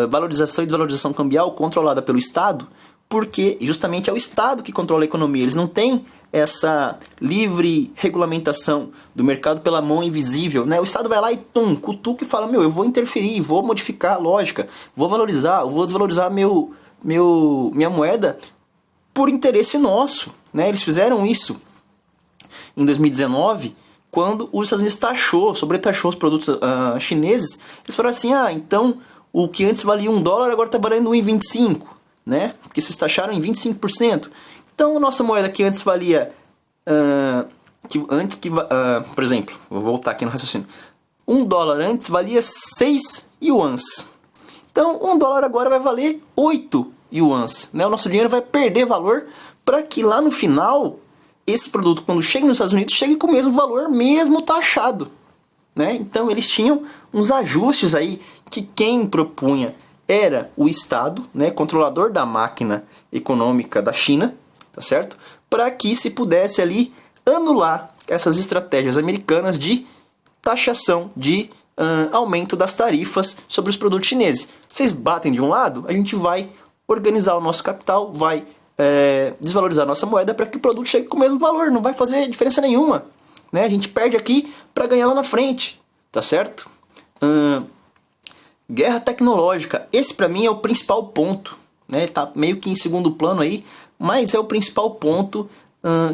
valorização e desvalorização cambial controlada pelo Estado, porque justamente é o Estado que controla a economia. Eles não têm essa livre regulamentação do mercado pela mão invisível, né? O Estado vai lá e cutuca e fala, eu vou interferir, vou modificar a lógica, vou valorizar, vou desvalorizar minha moeda por interesse nosso, né? Eles fizeram isso em 2019, quando os Estados Unidos sobretaxou os produtos chineses. Eles falaram assim, então o que antes valia $1 agora está valendo 1,25, né? Porque vocês taxaram em 25%. Então, a nossa moeda que antes valia... por exemplo, vou voltar aqui no raciocínio. $1 antes valia 6 yuans. Então, $1 agora vai valer 8 yuans. Né? O nosso dinheiro vai perder valor para que lá no final, esse produto, quando chega nos Estados Unidos, chegue com o mesmo valor, mesmo taxado. Né? Então, eles tinham uns ajustes aí que quem propunha era o Estado, né, controlador da máquina econômica da China, tá certo? Para que se pudesse ali anular essas estratégias americanas de taxação, de aumento das tarifas sobre os produtos chineses. Vocês batem de um lado, a gente vai organizar o nosso capital, vai desvalorizar a nossa moeda para que o produto chegue com o mesmo valor, não vai fazer diferença nenhuma. Né? A gente perde aqui para ganhar lá na frente, tá certo? Guerra tecnológica, esse para mim é o principal ponto, né? Tá meio que em segundo plano aí, mas é o principal ponto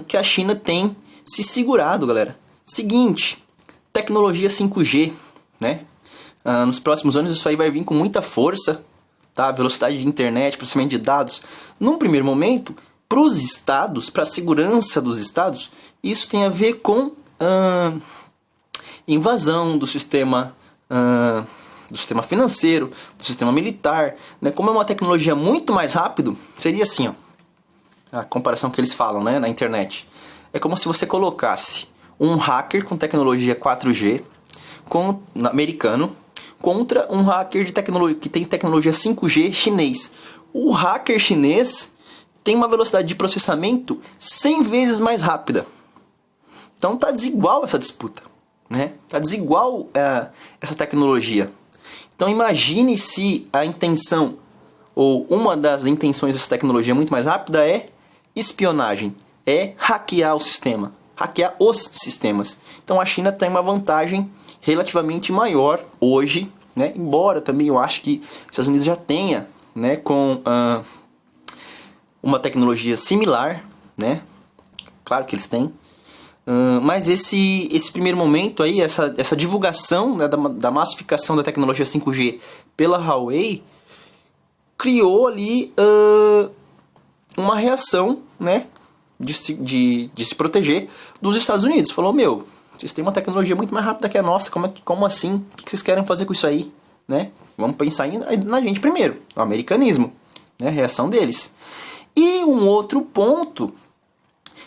que a China tem se segurado, galera. Seguinte, tecnologia 5G, né? Nos próximos anos isso aí vai vir com muita força, tá? Velocidade de internet, processamento de dados. Num primeiro momento, para os estados, para a segurança dos estados, isso tem a ver com invasão do sistema financeiro, do sistema militar, né? Como é uma tecnologia muito mais rápido, seria assim, ó, a comparação que eles falam, né, na internet. É como se você colocasse um hacker com tecnologia 4G americano contra um hacker de tecnologia que tem tecnologia 5G chinês. O hacker chinês tem uma velocidade de processamento 100 vezes mais rápida. Então tá desigual essa disputa, né? Tá desigual essa tecnologia. Então imagine se a intenção, ou uma das intenções dessa tecnologia muito mais rápida é espionagem, é hackear o sistema, hackear os sistemas. Então a China tem uma vantagem relativamente maior hoje, né? Embora também eu acho que os Estados Unidos já tenha, né, com uma tecnologia similar, né? Claro que eles têm. Mas esse primeiro momento aí, essa divulgação, né, da massificação da tecnologia 5G pela Huawei criou ali uma reação, né, de se proteger dos Estados Unidos. Falou, vocês têm uma tecnologia muito mais rápida que a nossa, como assim? O que vocês querem fazer com isso aí? Né? Vamos pensar na gente primeiro, no americanismo, né, a reação deles. E um outro ponto,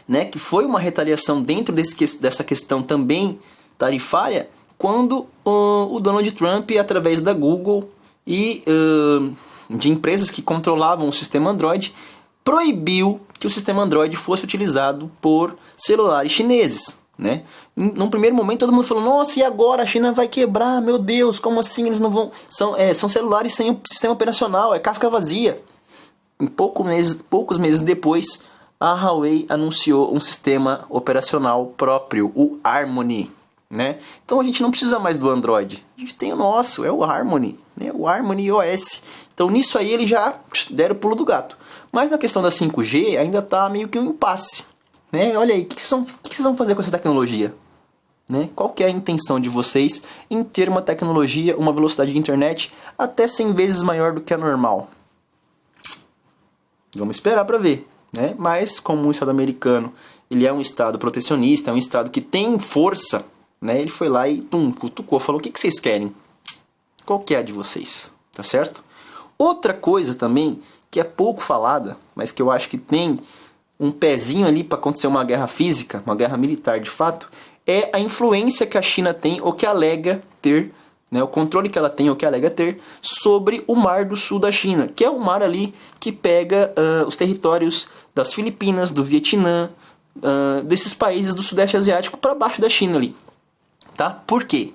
né, que foi uma retaliação dentro dessa questão também tarifária, quando o Donald Trump, através da Google e de empresas que controlavam o sistema Android, proibiu que o sistema Android fosse utilizado por celulares chineses. Né? Num primeiro momento todo mundo falou, nossa, e agora a China vai quebrar, meu Deus, como assim eles não vão... São celulares sem o sistema operacional, é casca vazia. Poucos meses depois, a Huawei anunciou um sistema operacional próprio, o Harmony, né? Então a gente não precisa mais do Android, a gente tem o nosso, é o Harmony, né? O Harmony OS. Então nisso aí eles já deram o pulo do gato. Mas na questão da 5G ainda está meio que um impasse, né? Olha aí, o que vocês vão fazer com essa tecnologia? Né? Qual que é a intenção de vocês em ter uma tecnologia, uma velocidade de internet até 100 vezes maior do que a normal? Vamos esperar para ver, né? Mas como o Estado americano ele é um Estado protecionista, é um Estado que tem força, né? Ele foi lá e cutucou, falou: o que vocês querem? Qual que é a de vocês? Tá certo? Outra coisa também que é pouco falada, mas que eu acho que tem um pezinho ali para acontecer uma guerra física, uma guerra militar de fato, é a influência que a China tem ou que alega ter, né, o controle que ela tem ou que alega ter sobre o Mar do Sul da China, que é o mar ali que pega os territórios das Filipinas, do Vietnã, desses países do Sudeste Asiático para baixo da China ali. Tá? Por quê?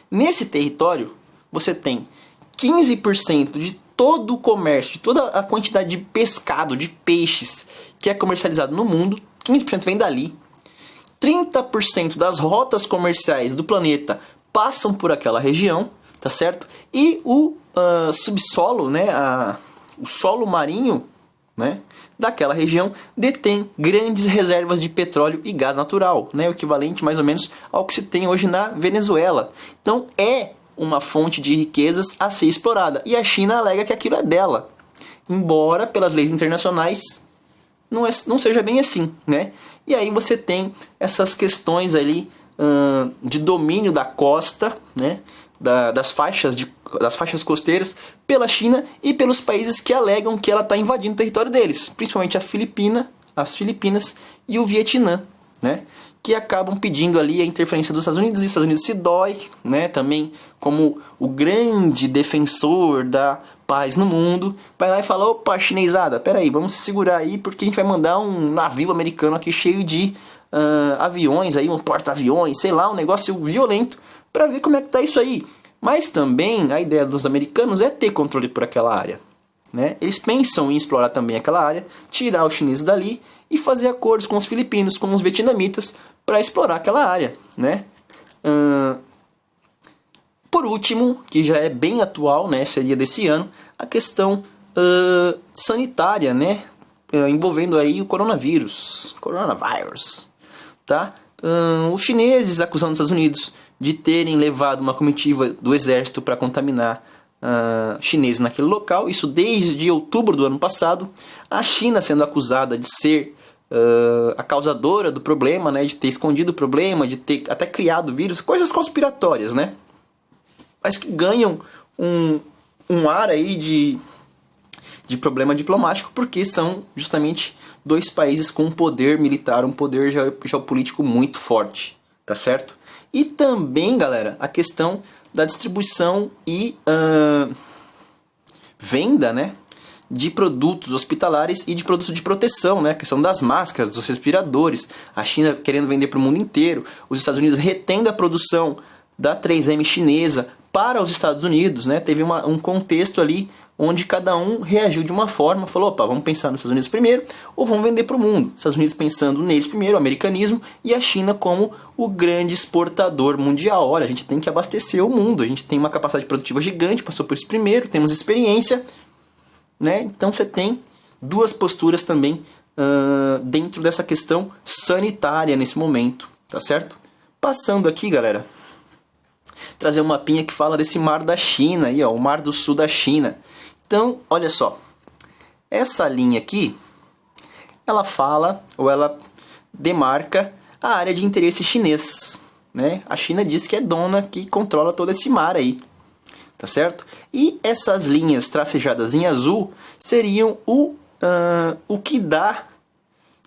Nesse território você tem 15% de todo o comércio, de toda a quantidade de pescado, de peixes que é comercializado no mundo, 15% vem dali. 30% das rotas comerciais do planeta passam por aquela região, tá certo? E o subsolo, né, o solo marinho, né, daquela região detém grandes reservas de petróleo e gás natural, né, o equivalente mais ou menos ao que se tem hoje na Venezuela. Então é uma fonte de riquezas a ser explorada. E a China alega que aquilo é dela, embora pelas leis internacionais não seja bem assim, né? E aí você tem essas questões ali de domínio da costa, né? Das faixas costeiras pela China e pelos países que alegam que ela está invadindo o território deles, principalmente as Filipinas e o Vietnã, né? Que acabam pedindo ali a interferência dos Estados Unidos, e os Estados Unidos se dói, né? Também como o grande defensor da paz no mundo, vai lá e fala: opa, chinesada, peraí, vamos se segurar aí, porque a gente vai mandar um navio americano aqui cheio de aviões, aí, um porta-aviões, sei lá, um negócio violento, para ver como é que tá isso aí. Mas também a ideia dos americanos é ter controle por aquela área, né? Eles pensam em explorar também aquela área, tirar os chineses dali e fazer acordos com os filipinos, com os vietnamitas, para explorar aquela área, né? Por último, que já é bem atual, né, seria desse ano, a questão sanitária, né, envolvendo aí o coronavírus, tá? Os chineses acusando os Estados Unidos de terem levado uma comitiva do exército para contaminar chineses naquele local, isso desde outubro do ano passado. A China sendo acusada de ser a causadora do problema, né, de ter escondido o problema, de ter até criado vírus, coisas conspiratórias, né? Mas que ganham um ar aí de problema diplomático, porque são justamente dois países com um poder militar, um poder geopolítico muito forte, tá certo? E também, galera, a questão da distribuição e venda, né, de produtos hospitalares e de produtos de proteção, né, a questão das máscaras, dos respiradores, a China querendo vender para o mundo inteiro, os Estados Unidos retendo a produção da 3M chinesa para os Estados Unidos, né? Teve um contexto ali onde cada um reagiu de uma forma, falou: opa, vamos pensar nos Estados Unidos primeiro ou vamos vender para o mundo? Estados Unidos pensando neles primeiro, o americanismo, e a China como o grande exportador mundial. Olha, a gente tem que abastecer o mundo, a gente tem uma capacidade produtiva gigante, passou por isso primeiro, temos experiência, né? Então você tem duas posturas também dentro dessa questão sanitária nesse momento, tá certo? Passando aqui, galera, trazer um mapinha que fala desse mar da China, aí, ó, o Mar do Sul da China. Então, olha só, essa linha aqui, ela fala, ou ela demarca a área de interesse chinês, né? A China diz que é dona, que controla todo esse mar aí, tá certo? E essas linhas tracejadas em azul seriam o que dá,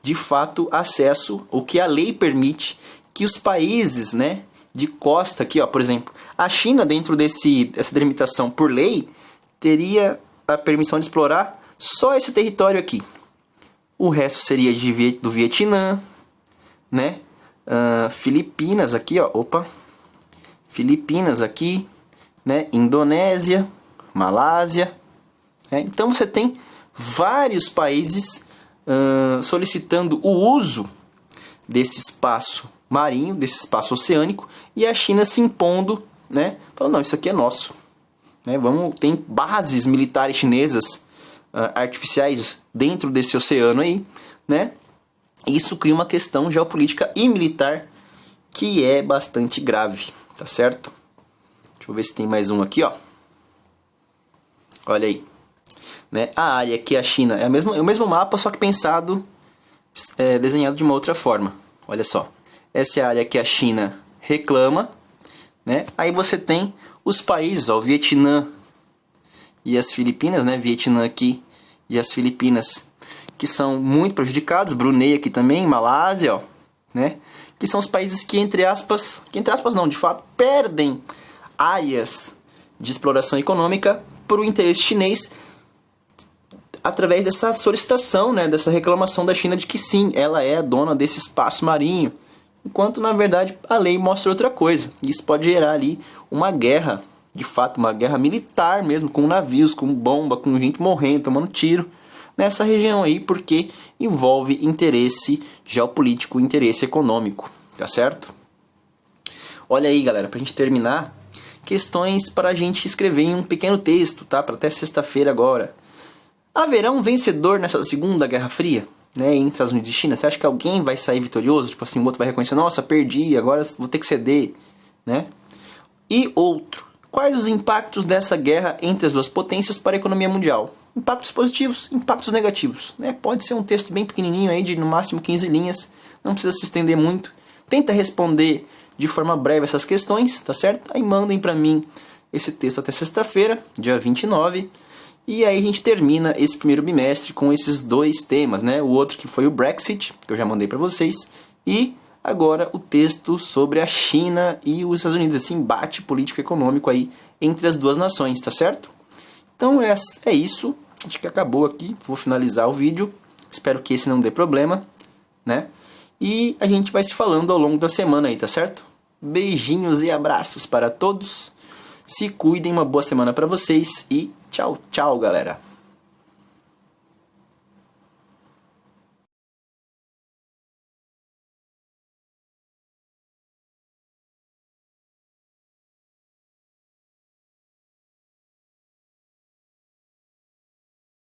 de fato, acesso, o que a lei permite que os países, né, de costa aqui, ó, por exemplo, a China dentro dessa delimitação por lei teria a permissão de explorar só esse território aqui. O resto seria do Vietnã, né? Filipinas aqui, ó, Filipinas aqui, né? Indonésia, Malásia, né? Então você tem vários países solicitando o uso desse espaço marinho, desse espaço oceânico, e a China se impondo, né, falando, não, isso aqui é nosso. Né, tem bases militares chinesas artificiais dentro desse oceano aí, né? Isso cria uma questão geopolítica e militar que é bastante grave, tá certo? Deixa eu ver se tem mais um aqui, ó. Olha aí. Né? A área que a China... É o mesmo mapa, só que pensado, desenhado de uma outra forma. Olha só. Essa é a área que a China reclama. Né? Aí você tem os países, ó, o Vietnã e as Filipinas. Né? Vietnã aqui e as Filipinas, que são muito prejudicados. Brunei aqui também, Malásia, ó, né? Que são os países que, entre aspas não, de fato, perdem áreas de exploração econômica para o interesse chinês através dessa solicitação, né, dessa reclamação da China de que sim, ela é a dona desse espaço marinho, enquanto na verdade a lei mostra outra coisa. Isso pode gerar ali uma guerra, de fato, uma guerra militar mesmo, com navios, com bomba, com gente morrendo, tomando tiro nessa região aí, porque envolve interesse geopolítico, interesse econômico, tá certo? Olha aí, galera, pra gente terminar, questões para a gente escrever em um pequeno texto, tá? Para até sexta-feira agora. Haverá um vencedor nessa Segunda Guerra Fria, né, entre Estados Unidos e China? Você acha que alguém vai sair vitorioso? Tipo assim, o outro vai reconhecer, nossa, perdi, agora vou ter que ceder, né? E outro, quais os impactos dessa guerra entre as duas potências para a economia mundial? Impactos positivos, impactos negativos, né? Pode ser um texto bem pequenininho aí, de no máximo 15 linhas, não precisa se estender muito. Tenta responder de forma breve essas questões, tá certo? Aí mandem para mim esse texto até sexta-feira, dia 29. E aí a gente termina esse primeiro bimestre com esses dois temas, né? O outro que foi o Brexit, que eu já mandei para vocês, e agora o texto sobre a China e os Estados Unidos, esse embate político-econômico aí entre as duas nações, tá certo? Então é isso, acho que acabou aqui, vou finalizar o vídeo, espero que esse não dê problema, né? E a gente vai se falando ao longo da semana aí, tá certo? Beijinhos e abraços para todos. Se cuidem, uma boa semana para vocês e tchau, tchau, galera.